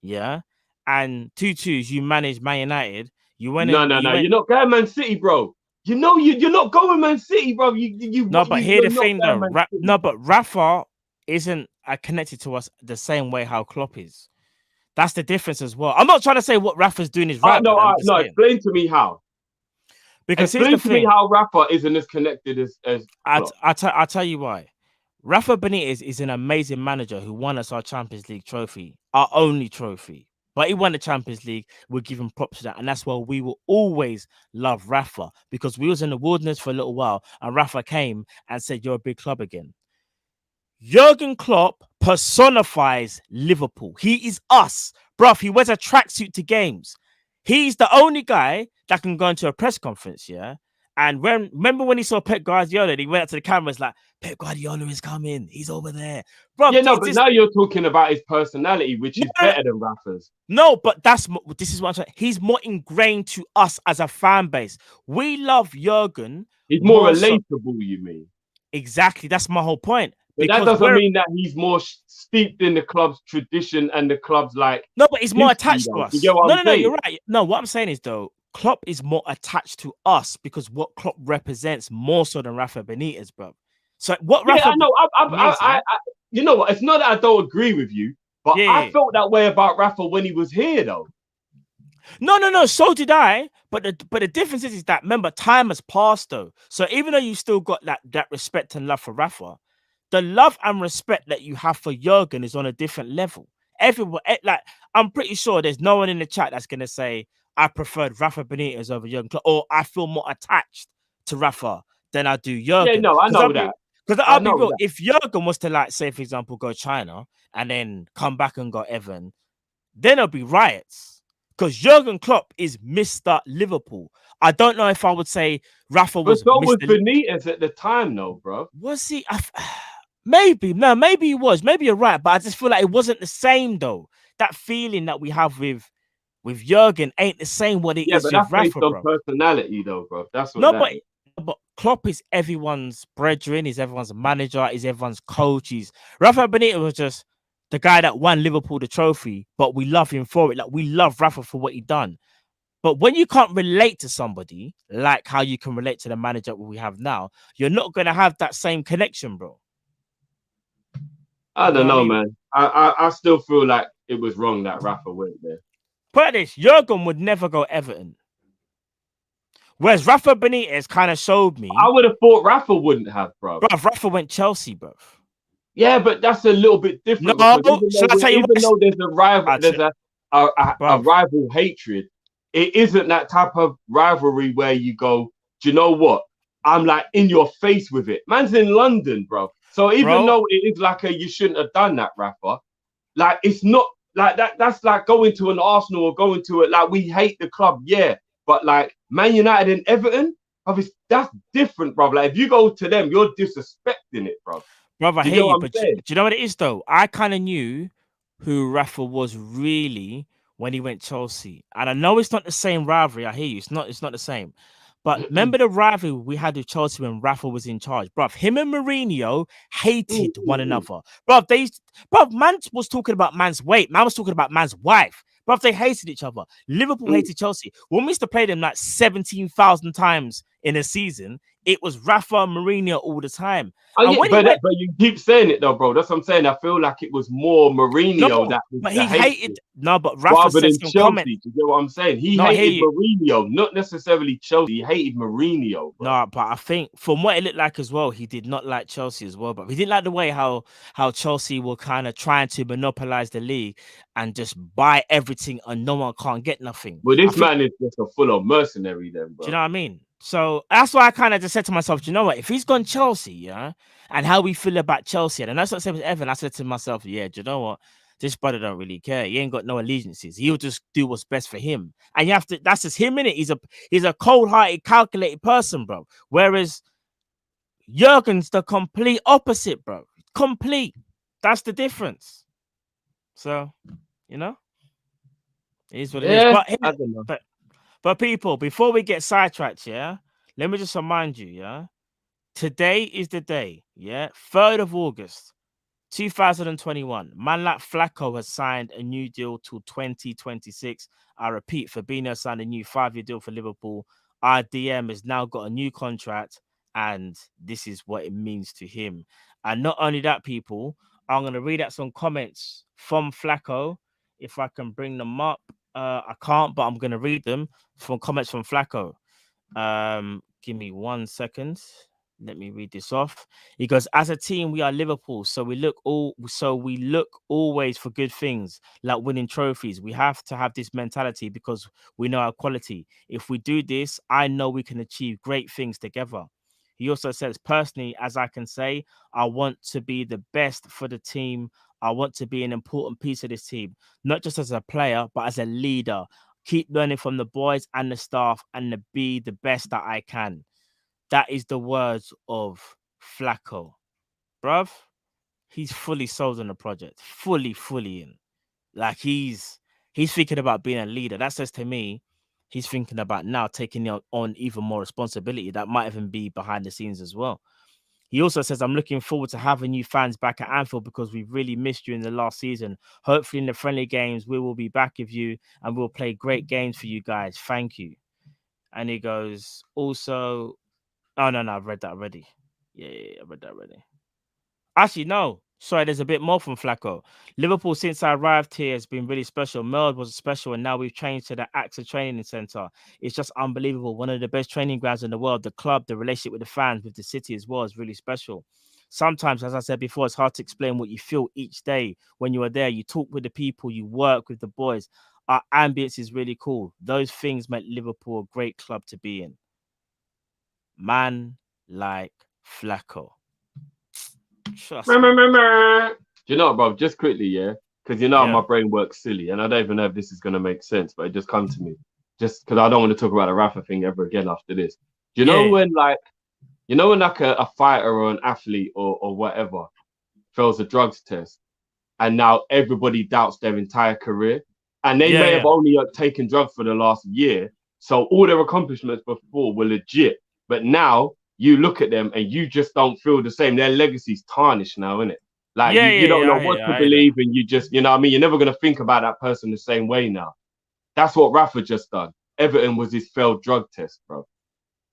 yeah. And 2-2s, you manage Man United. You went. No. You're not going Man City, bro. You know you're not going Man City, bro. But here's the thing, though. But Rafa isn't connected to us the same way how Klopp is. That's the difference as well. I'm not trying to say what Rafa's doing is right. No, I'm just no. saying. Explain to me how. Because here's the Explain to me thing. how Rafa isn't as connected as Klopp. I'll tell you why. Rafa Benitez is an amazing manager who won us our Champions League trophy, our only trophy. But he won the Champions League. We'll give him props to that. And that's why we will always love Rafa, because we was in the wilderness for a little while and Rafa came and said, you're a big club again. Jurgen Klopp personifies Liverpool. He is us. Bruv, he wears a tracksuit to games. He's the only guy that can go into a press conference, yeah? And remember when he saw Pep Guardiola, he went up to the cameras like, Pep Guardiola is coming. He's over there. Bro, Yeah, no, but now you're talking about his personality, which is better than Rafa's. No, but this is what I'm saying. He's more ingrained to us as a fan base. We love Jurgen. He's more relatable, you mean? Exactly. That's my whole point. But that doesn't mean that he's more steeped in the club's tradition and the club's like. No, but he's more attached to us. You get what I'm saying? You're right. No, what I'm saying is though, Klopp is more attached to us because what Klopp represents more so than Rafa Benitez, bro. So what? Yeah, I know. You know what? It's not that I don't agree with you, but I felt that way about Rafa when he was here, though. No. So did I. But the difference is that remember, time has passed though. So even though you still got that respect and love for Rafa, the love and respect that you have for Jurgen is on a different level. Everyone, like, I'm pretty sure there's no one in the chat that's gonna say I preferred Rafa Benitez over Jurgen Klopp, or I feel more attached to Rafa than I do Jurgen. Yeah, no, I know that. Because I'll be real, if Jurgen was to, like, say, for example, go China and then come back and go Evan, then there'll be riots. Because Jurgen Klopp is Mr. Liverpool. I don't know if I would say Rafa was. But so was Benitez at the time, though, bro. Was he? Maybe he was. Maybe you're right, but I just feel like it wasn't the same though. That feeling that we have with Jurgen ain't the same what it is with Rafa, based on bro. Personality, though, bro. That's what. But Klopp is everyone's brethren. He's everyone's manager. He's everyone's coach. Rafa Benitez was just the guy that won Liverpool the trophy, but we love him for it. Like, we love Rafa for what he done. But when you can't relate to somebody like how you can relate to the manager we have now, you're not gonna have that same connection, bro. I don't know, man. I still feel like it was wrong that Rafa went there. Put this, Jurgen would never go Everton. Whereas Rafa Benitez kind of showed me. I would have thought Rafa wouldn't have, bro. Rafa went Chelsea, bro. Yeah, but that's a little bit different. No, should I tell you what? Even though there's a rival, a rival hatred, it isn't that type of rivalry where you go, do you know what? I'm like in your face with it. Man's in London, bro. So even though it is like you shouldn't have done that, Rafa, like it's not like that. That's like going to an Arsenal or going to it. Like, we hate the club, yeah, but like Man United and Everton, obviously that's different, bro. Like, if you go to them, you're disrespecting it, bro. Brother, I hear you, but do you know what it is though? I kind of knew who Rafa was really when he went Chelsea, and I know it's not the same rivalry. I hear you, it's not the same. But remember the rivalry we had with Chelsea when Rafa was in charge, bruv. Him and Mourinho hated one another, bruv. Man was talking about man's weight. Man was talking about man's wife, bruv. They hated each other. Liverpool hated Chelsea. When we used to play them like 17,000 times in a season, it was Rafa and Mourinho all the time. Oh, yeah, but you keep saying it though, bro. That's what I'm saying. I feel like it was more Mourinho but he hated. No, but Rafa said some comments. Do you get what I'm saying? He hated Mourinho, not necessarily Chelsea. He hated Mourinho, bro. No, but I think from what it looked like as well, he did not like Chelsea as well. But he didn't like the way how Chelsea were kind of trying to monopolize the league and just buy everything, and no one can't get nothing. Well, this man is just a full-on mercenary, then, bro. Do you know what I mean? So that's why I kind of just said to myself, do you know what? If he's gone Chelsea, yeah, and how we feel about Chelsea, and that's what I said with Evan, I said to myself, yeah, do you know what? This brother don't really care. He ain't got no allegiances. He'll just do what's best for him. And you have to, that's just him, innit? He's a cold-hearted, calculated person, bro. Whereas Jurgen's the complete opposite, bro. Complete. That's the difference. So, you know, it is what it is. But I don't know. But people, before we get sidetracked, yeah, let me just remind you, yeah, today is the day, yeah, 3rd of August, 2021. Man like Flacco has signed a new deal till 2026. I repeat, Fabinho signed a new 5-year deal for Liverpool. Our DM has now got a new contract, and this is what it means to him. And not only that, people, I'm going to read out some comments from Flacco. if I can bring them up. I can't, but I'm gonna read them from comments from Flacco. Give me 1 second. Let me read this off. He goes, as a team, we are Liverpool, so we look always for good things, like winning trophies. We have to have this mentality because we know our quality. If we do this, I know we can achieve great things together. He also says, personally, as I can say, I want to be the best for the team. I want to be an important piece of this team, not just as a player, but as a leader. Keep learning from the boys and the staff and to be the best that I can. That is the words of Flacco. Bruv, he's fully sold on the project. Fully in. Like he's thinking about being a leader. That says to me, he's thinking about now taking on even more responsibility. That might even be behind the scenes as well. He also says, I'm looking forward to having you fans back at Anfield because we've really missed you in the last season. Hopefully in the friendly games, we will be back with you and we'll play great games for you guys. Thank you. And he goes, also, oh, no, I've read that already. Yeah, I read that already. Actually, no. Sorry, there's a bit more from Flacco. Liverpool, since I arrived here, has been really special. Meld was special, and now we've changed to the AXA Training Centre. It's just unbelievable. One of the best training grounds in the world. The club, the relationship with the fans, with the city as well is really special. Sometimes, as I said before, it's hard to explain what you feel each day when you are there. You talk with the people, you work with the boys. Our ambience is really cool. Those things make Liverpool a great club to be in. Man like Flacco. Trust me. Do you know what, bro? Just quickly, yeah? Because my brain works silly, and I don't even know if this is going to make sense, but it just comes to me. Just because I don't want to talk about the Rafa thing ever again after this. Do you know when a fighter or an athlete or whatever fails a drugs test, and now everybody doubts their entire career, and they may have only taken drugs for the last year, so all their accomplishments before were legit, but now you look at them and you just don't feel the same. Their legacy's tarnished now, innit? Like you don't know what to believe, and you just, you know what I mean? You're never gonna think about that person the same way now. That's what Rafa just done. Everton was his failed drug test, bro.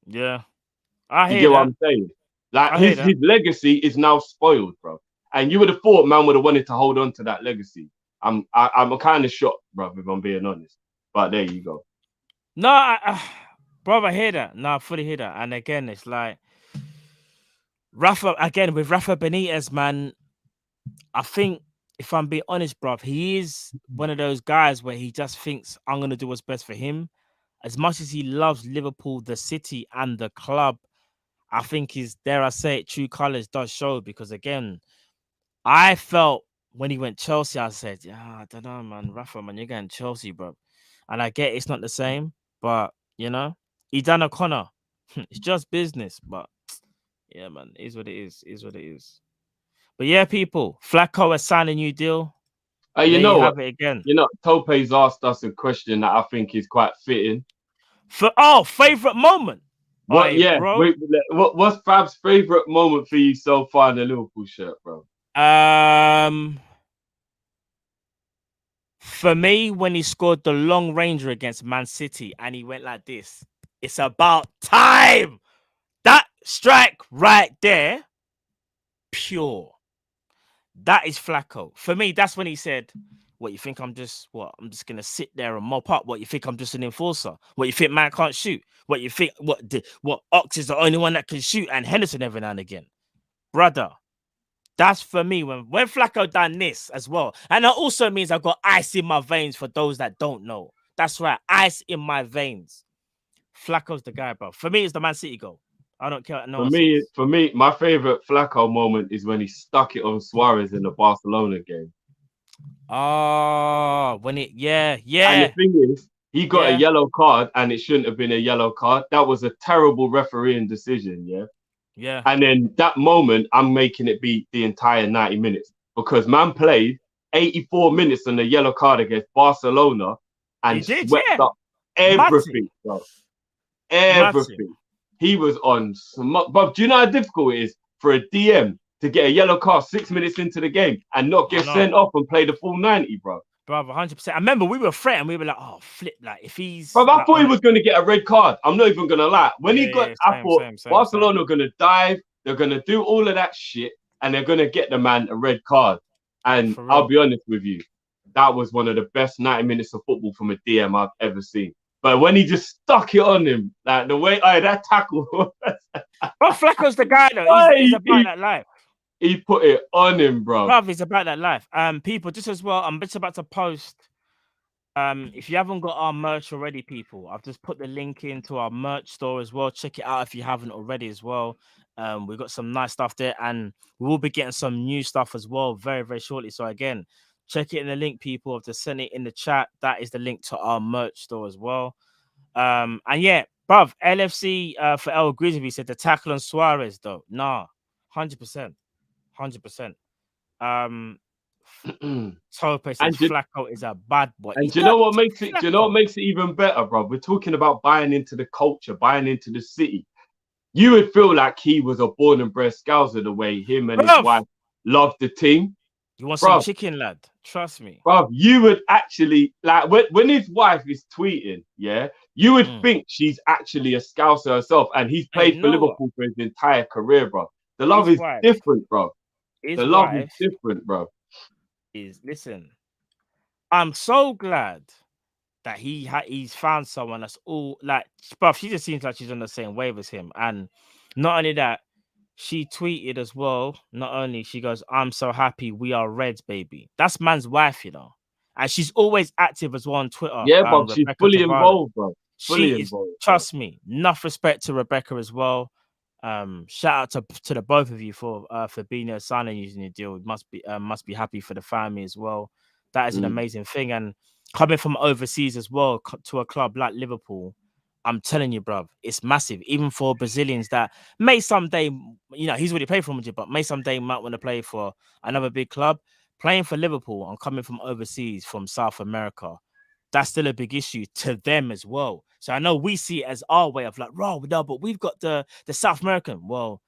Yeah. I hear you get that. what I'm saying? Like his legacy is now spoiled, bro. And you would have thought man would have wanted to hold on to that legacy. I'm kind of shocked, bro, if I'm being honest. But there you go. No, bro, I hear that. No, I fully hear that. And again, it's like Rafa, again, with Rafa Benitez, man, I think, if I'm being honest, bro, he is one of those guys where he just thinks, I'm going to do what's best for him. As much as he loves Liverpool, the city, and the club, I think his, dare I say it, true colours does show. Because, again, I felt when he went Chelsea, I said, I don't know, man, Rafa, man, you're going Chelsea, bro. And I get it's not the same, but, he done O'Connor. It's just business, but yeah, man, it is what it is. But yeah, people, Flacco has signed a new deal. You know what? Have it again. Tope's asked us a question that I think is quite fitting. Favorite moment. What? What's Fab's favorite moment for you so far in the Liverpool shirt, bro? For me, when he scored the long ranger against Man City and he went like this, it's about time. That strike right there, pure. That is Flacco. For me, that's when he said, what, you think I'm just going to sit there and mop up? What, you think I'm just an enforcer? What, you think man can't shoot? What, you think, what Ox is the only one that can shoot and Henderson every now and again? Brother, that's for me when Flacco done this as well. And that also means I've got ice in my veins for those that don't know. That's right, ice in my veins. Flacco's the guy, bro. For me, it's the Man City goal. I don't care. For me, my favorite Flacco moment is when he stuck it on Suarez in the Barcelona game. Oh, when it, yeah. And the thing is, he got a yellow card, and it shouldn't have been a yellow card. That was a terrible refereeing decision. Yeah. And then that moment, I'm making it be the entire 90 minutes because man played 84 minutes on the yellow card against Barcelona and swept up everything, bro. Everything. He was on smut. But do you know how difficult it is for a DM to get a yellow card 6 minutes into the game and not get sent off and play the full 90, bro? Bro, 100%. I remember we were threatened. We were like, oh, flip. Like, if he's... Bro, I thought he was going to get a red card. I'm not even going to lie. When I thought Barcelona are going to dive, they're going to do all of that shit, and they're going to get the man a red card. And I'll be honest with you, that was one of the best 90 minutes of football from a DM I've ever seen. But when he just stuck it on him, like the way that tackle was, But Flacco's the guy though. He's about that life. He put it on him, bro. Bruv, he's about that life. People, just as well, I'm just about to post. If you haven't got our merch already, people, I've just put the link into our merch store as well. Check it out if you haven't already as well. We've got some nice stuff there, and we will be getting some new stuff as well very, very shortly. So again, check it in the link, people. I've just sent it in the chat. That is the link to our merch store as well. And yeah, bruv, LFC for El Grizzly said the tackle on Suarez though. Nah, 100%. 100%. Tope says Flacco is a bad boy. And do you know what makes it? Do you know what makes it even better, bro? We're talking about buying into the culture, buying into the city. You would feel like he was a born and bred Scouser the way him and his wife loved the team. You want some chicken, lad? Trust me, bro. You would actually like when his wife is tweeting, yeah. You would think she's actually a Scouser herself, and he's played for Liverpool for his entire career, bro. The love is different, bro. The love is different, bro. Listen, I'm so glad that he's found someone that's all like, bruv, she just seems like she's on the same wave as him. And not only that, she tweeted as well. Not only she goes, "I'm so happy we are Reds, baby." That's man's wife, you know, and she's always active as well on Twitter. Yeah, but she's fully involved, bro. Fully involved. Trust me, enough respect to Rebecca as well. Shout out to the both of you for Fabinho signing using the deal. Must be happy for the family as well. That is an amazing thing, and coming from overseas as well to a club like Liverpool, I'm telling you, bruv, it's massive. Even for Brazilians that may someday, you know, he's already played for Madrid, but may someday might want to play for another big club. Playing for Liverpool and coming from overseas, from South America, that's still a big issue to them as well. So I know we see it as our way of like, no, but we've got the South American. Well,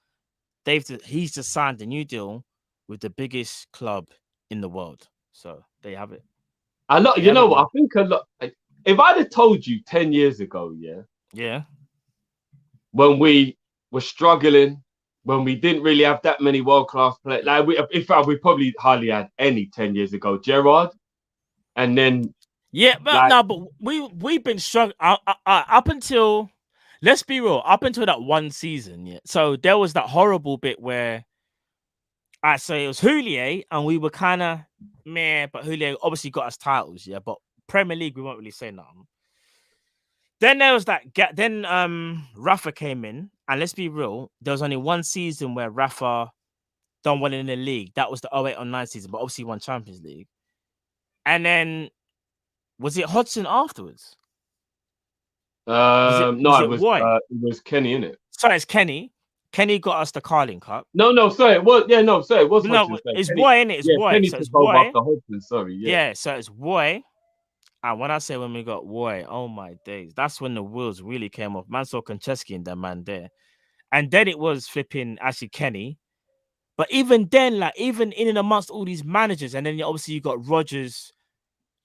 he's just signed a new deal with the biggest club in the world. So there you have it. You know what? I think a lot. If I'd have told you 10 years ago, yeah, when we were struggling, when we didn't really have that many world-class players, like in fact, we probably hardly had any 10 years ago. Gerrard, and then but we've been struggling up until, let's be real, up until that one season. Yeah, so there was that horrible bit where I say it was Houllier, and we were kind of meh, but Houllier obviously got us titles, yeah, but Premier League, we won't really say nothing. Then there was that gap. Then Rafa came in, and let's be real, there was only one season where Rafa done well in the league. That was the 08-09 season, but obviously won Champions League. And then was it Hodgson afterwards? It was Kenny, innit? Sorry, it's Kenny. Kenny got us the Kall-In Cup. Sorry, it was Hodgson. No, it's Boy, innit? It's Boy. Kenny so it's took over Boy. after Hodgson, sorry. Yeah, so it's Boy. And when I say when we got Boy, oh my days, that's when the wheels really came off. Man saw Konchesky and that man there. And then it was flipping actually Kenny. But even then, like, even in and amongst all these managers, and then obviously you got Rodgers,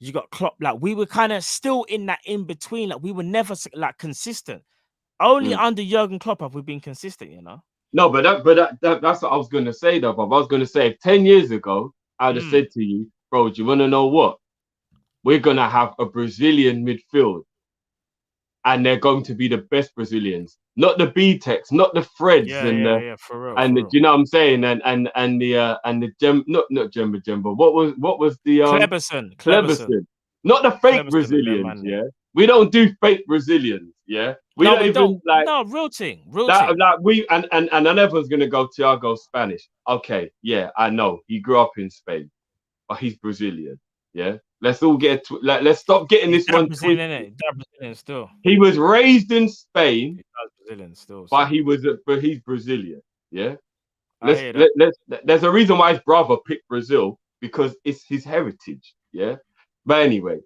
you got Klopp, like, we were kind of still in that in between. Like, we were never like consistent. Only under Jurgen Klopp have we been consistent, you know? No, but that's what I was going to say, though, Bob. I was going to say, if 10 years ago, I'd have said to you, bro, do you want to know what? We're going to have a Brazilian midfield, and they're going to be the best Brazilians, not the B-Techs, not the Freds, for real, do you know what I'm saying? And the not Jemba. What was the Cleberson, not the fake Brazilians, yeah. We don't do fake Brazilians, yeah. We don't real thing. Like we and everyone's gonna go Thiago Spanish. Okay, yeah, I know he grew up in Spain, but he's Brazilian, yeah. Let's all let's stop getting this one. Brazilian still. He was raised in Spain. He's Brazilian still, but he's Brazilian. Yeah. There's a reason why his brother picked Brazil, because it's his heritage. Yeah. But anyway,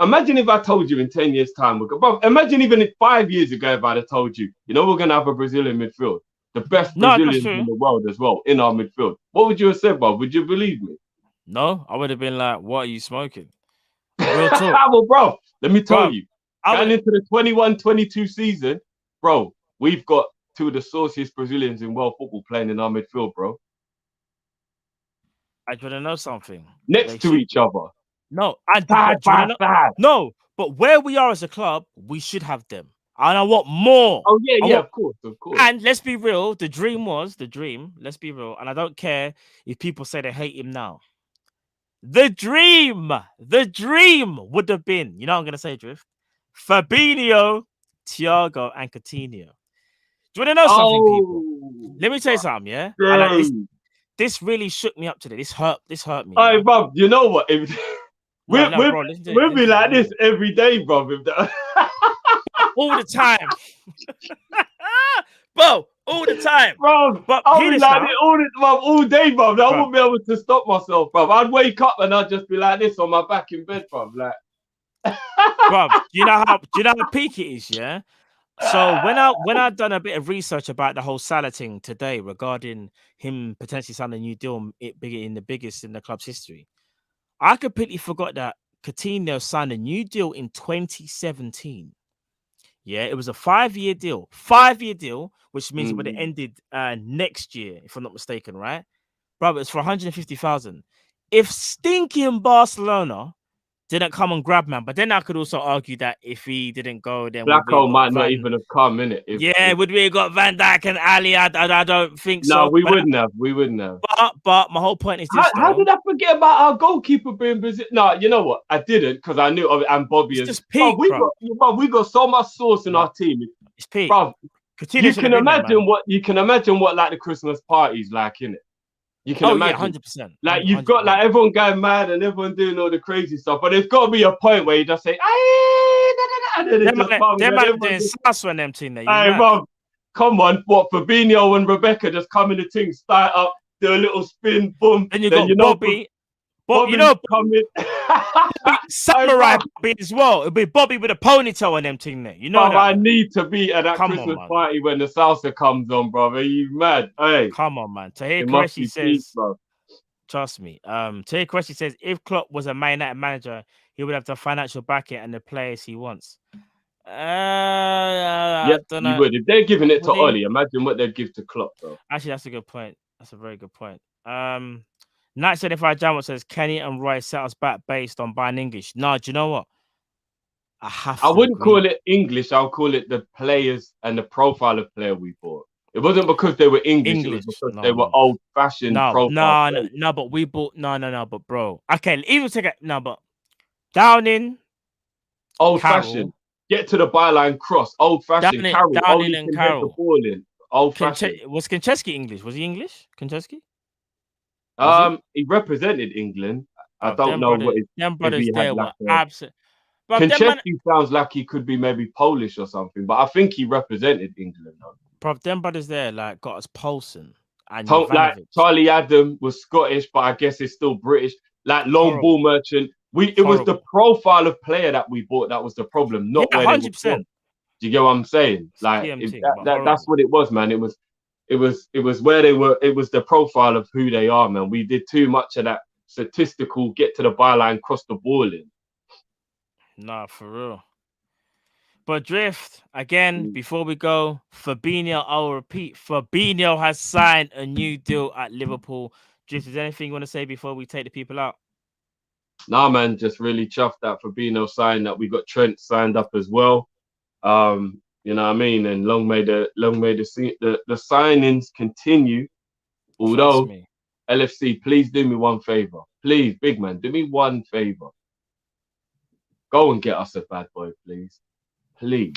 imagine if I told you in 10 years' time, imagine even 5 years ago if I'd have told you, we're gonna have a Brazilian midfield, the best Brazilians in the world as well in our midfield. What would you have said, Bob? Would you believe me? No, I would have been like, "What are you smoking?" Real talk. Well, bro, let me tell you. Going into the 21-22 season, bro, we've got two of the sauciest Brazilians in world football playing in our midfield, bro. I want to know something. Next to each other. No, and Side but do you by know, side. no, but where we are as a club, we should have them. And I want more. Oh yeah, I yeah, want, of course, of course. and let's be real, the dream was the dream. Let's be real. And I don't care if people say they hate him now. The dream would have been, you know what I'm gonna say, Drift? Fabinho, Thiago, and Coutinho. Do you want to know something, people? Oh, Let me tell you something, yeah? And dude. this really shook me up today. This hurt me. Hey, Yeah? bro, you know what? If, No, bro, listen to it. we'll be Listen to like it. this every day, bro. If the... All the time. Bro, all the time. Bro, But I'll hear be this like now. this all day, bro. I wouldn't be able to stop myself, bro. I'd wake up and I'd just be like this on my back in bed, bro. Like, Bro, do you know how peak it is, yeah? So when I done a bit of research about the whole Salah thing today regarding him potentially signing a new deal, it being the biggest in the club's history, I completely forgot that Coutinho signed a new deal in 2017. Yeah, it was a 5-year deal. 5-year deal, which means it would have ended next year, if I'm not mistaken, right? Bro, it's for 150,000. If stinking Barcelona didn't come and grab man, but then I could also argue that if he didn't go, then Blacko might not even have come in it. Would we have got Van Dijk and Ali? I don't think so. No, we wouldn't have. We wouldn't have. But my whole point is this: how did I forget about our goalkeeper being Brazil? No, you know what? I didn't because I knew of it and Bobby. It's just peak, bro. We got so much sauce in our team. It's peak. Bro, Coutinho you can imagine what like the Christmas parties like in it. You can imagine. 100%. Like you've got like everyone going mad and everyone doing all the crazy stuff, but there's got to be a point where you just say, Them man doing salsa and them thing there. Hey, bro, come on, what Fabinho and Rebecca just come in the thing, start up, do a little spin, boom. Then you got Bobby. Bobby coming. Samurai Bobby as well. It'll be Bobby with a ponytail and them thing there. You know bro, that. I need to be at that Christmas party when the salsa comes on, bro. Are you mad? Hey, come on, man. Tahir Qureshi says, trust me. Tahir Qureshi says if Klopp was a Man United manager, he would have the financial backing and the players he wants. Yeah, you would. If they're giving it to Ollie, imagine what they'd give to Klopp, bro. Actually, that's a good point. That's a very good point. Knight said if I jam says Kenny and Roy set us back based on buying English. No, do you know what? I wouldn't call it English. I'll call it the players and the profile of player we bought. It wasn't because they were English. It was because they were old-fashioned profile. No, but we bought but bro. Okay, even take it but Downing, old-fashioned. Get to the byline cross, old-fashioned. Downing and Carroll. Old-fashioned. Was Konchesky English? Was he English? Konchesky? He represented England. I don't know what his them brothers there were absolute. Konchesky sounds like he could be maybe Polish or something, but I think he represented England. Bro, them brothers there got us pulsing. And like Charlie Adam was Scottish, but I guess it's still British. Like long ball merchant. It was the profile of player that we bought that was the problem, not where 100%. They were from. Do you get what I'm saying? Like that's what it was, man. It was where they were. It was the profile of who they are, man. We did too much of that statistical get to the byline, cross the ball in. Nah, for real. But Drift, again, before we go, Fabinho, I'll repeat, Fabinho has signed a new deal at Liverpool. Drift, is there anything you want to say before we take the people out? Nah, man, just really chuffed that Fabinho signed, that we got Trent signed up as well. You know what I mean? And long may the signings continue. Although, LFC, please do me one favor. Please, big man, do me one favor. Go and get us a bad boy, please. Please.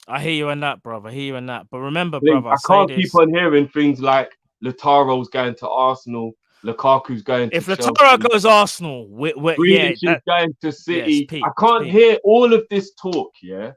I hear you on that, brother. I hear you on that. But remember, please, brother, I can't keep on hearing things like Lautaro's going to Arsenal, Lukaku's going to Chelsea. If Lautaro goes Arsenal, Grealish is going to City. I can't hear all of this talk, yeah?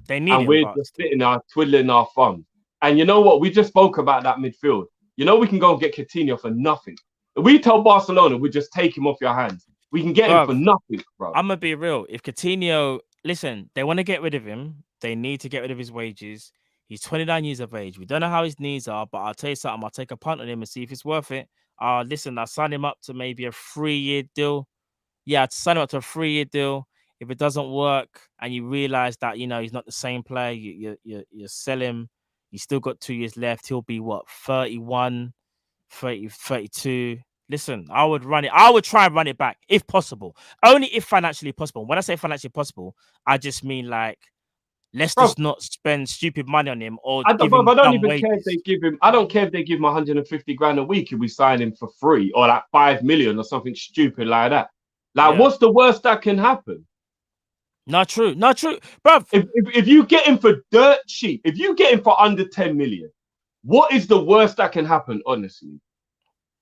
They need and we're just sitting there twiddling our thumbs. And you know what? We just spoke about that midfield. You know we can go and get Coutinho for nothing. If we tell Barcelona, we just take him off your hands. We can get him for nothing, bro. I'm going to be real. If Coutinho... Listen, they want to get rid of him. They need to get rid of his wages. He's 29 years of age. We don't know how his knees are, but I'll tell you something. I'll take a punt on him and see if it's worth it. Listen, I'll sign him up to maybe a 3-year deal. Yeah, I'd sign him up to a 3-year deal. If it doesn't work and you realize that, you know, he's not the same player, you sell him. You still got 2 years left. He'll be, 31, 30, 32. listen, I would run it. I would try and run it back if possible. Only if financially possible. When I say financially possible, I just mean like let's Bro, just not spend stupid money on him or I give don't, him I don't dumb even care if wages. they give him. I don't care if they give him 150 grand a week if we sign him for free or like 5 million or something stupid like that. Like, what's the worst that can happen? Not true, not true, bro. If you get him for dirt cheap, if you get him for under 10 million, what is the worst that can happen? Honestly,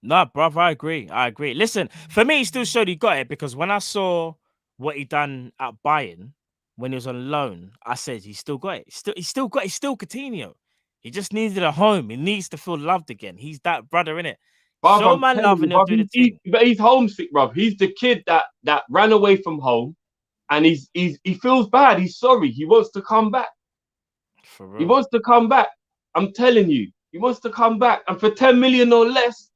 No, bruv, I agree. I agree. Listen, for me, he still showed he got it because when I saw what he done at Bayern when he was on loan, I said he still got it. He's still got it. He's still Coutinho. He just needed a home. He needs to feel loved again. He's that brother, innit? bruv, Show I'm man telling love you, and he'll bruv, do the thing. but he's homesick, bruv. He's the kid that ran away from home, and he feels bad. He's sorry. He wants to come back. For real. He wants to come back. I'm telling you, he wants to come back, and for 10 million or less,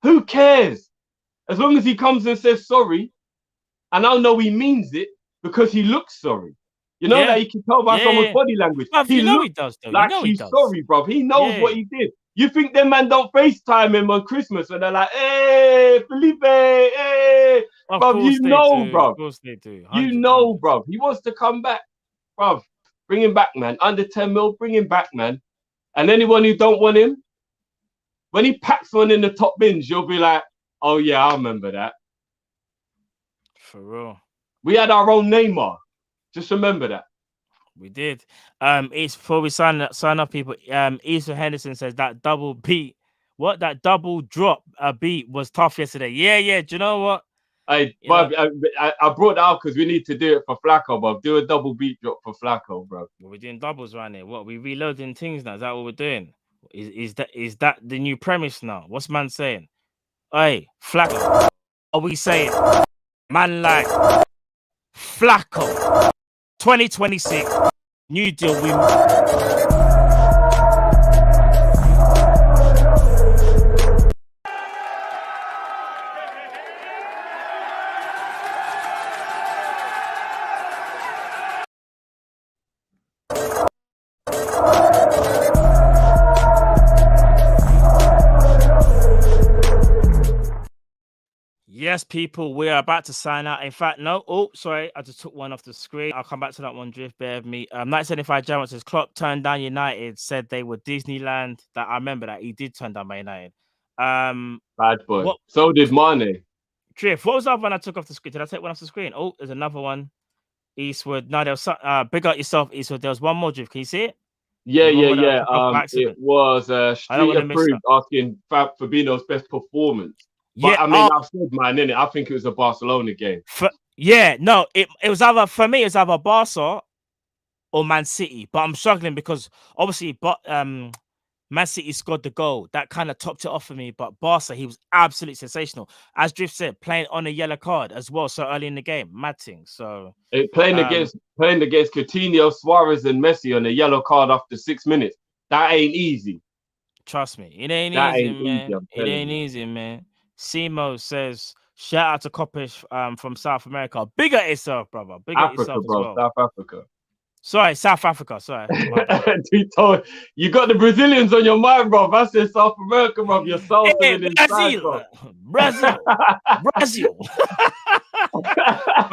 who cares? As long as he comes and says sorry, and I know he means it because he looks sorry. You know that you can tell by someone's body language. Bruv, He he looks does, though. like he he's does. sorry, bruv. He knows what he did. You think them man don't FaceTime him on Christmas and they're like, hey, Felipe, hey. Bruv, you know, bruv. Of course they do. You know, bruv. He wants to come back. Bruv, bring him back, man. Under 10 mil, bring him back, man. And anyone who don't want him, when he packs one in the top bins, you'll be like, oh, yeah, I remember that. For real. We had our own Neymar. Just remember that. We did. It's before we sign up, people. Issa Henderson says that double beat. What that double drop beat was tough yesterday. Yeah. Do you know what? I brought that out because we need to do it for Flacco, bro. Do a double beat drop for Flacco, bro. We're doing doubles right here. What we reloading things now? Is that what we're doing? Is that the new premise now? What's man saying? Hey, Flacco. Are we saying man like Flacco? 2026 new deal. Yes, people, we are about to sign out. In fact, no. Oh, sorry, I just took one off the screen. I'll come back to that one, Drift. Bear with me. 1975 German says Klopp turned down United, said they were Disneyland. That I remember that he did turn down by United. Bad boy. So did Mane. Drift, what was the other one I took off the screen? Did I take one off the screen? Oh, there's another one. Eastwood. No, there was big up yourself, Eastwood. There was one more, Drift. Can you see it? Yeah. It was Street Approved asking Fabinho's best performance. But I mean, I've said mine, innit? I think it was a Barcelona game. It was either, for me, it was either Barca or Man City. But I'm struggling because obviously Man City scored the goal. That kind of topped it off for me. But Barca, he was absolutely sensational. As Drift said, playing on a yellow card as well so early in the game. Mad thing. So playing against Coutinho, Suarez, and Messi on a yellow card after 6 minutes. That ain't easy. Trust me. It ain't easy, man. It ain't easy, man. Simo says, shout out to Kopish from South America. Bigger itself, brother. Bigger itself, bro. as well. South Africa. Sorry, South Africa. Sorry. You got the Brazilians on your mind, bro. I said South America, bro. You're South Brazil.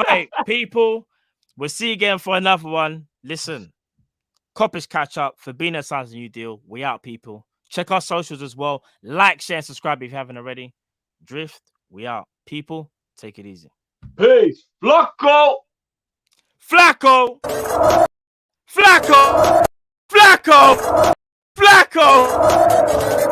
Right, people. We'll see you again for another one. Listen, Kop-Ish Katch up. Fabinho Signs a new deal. We out, people. Check our socials as well. Like, share, and subscribe if you haven't already. Drift, we out. People, take it easy. Peace. Flacco. Flacco. Flacco. Flacco. Flacco.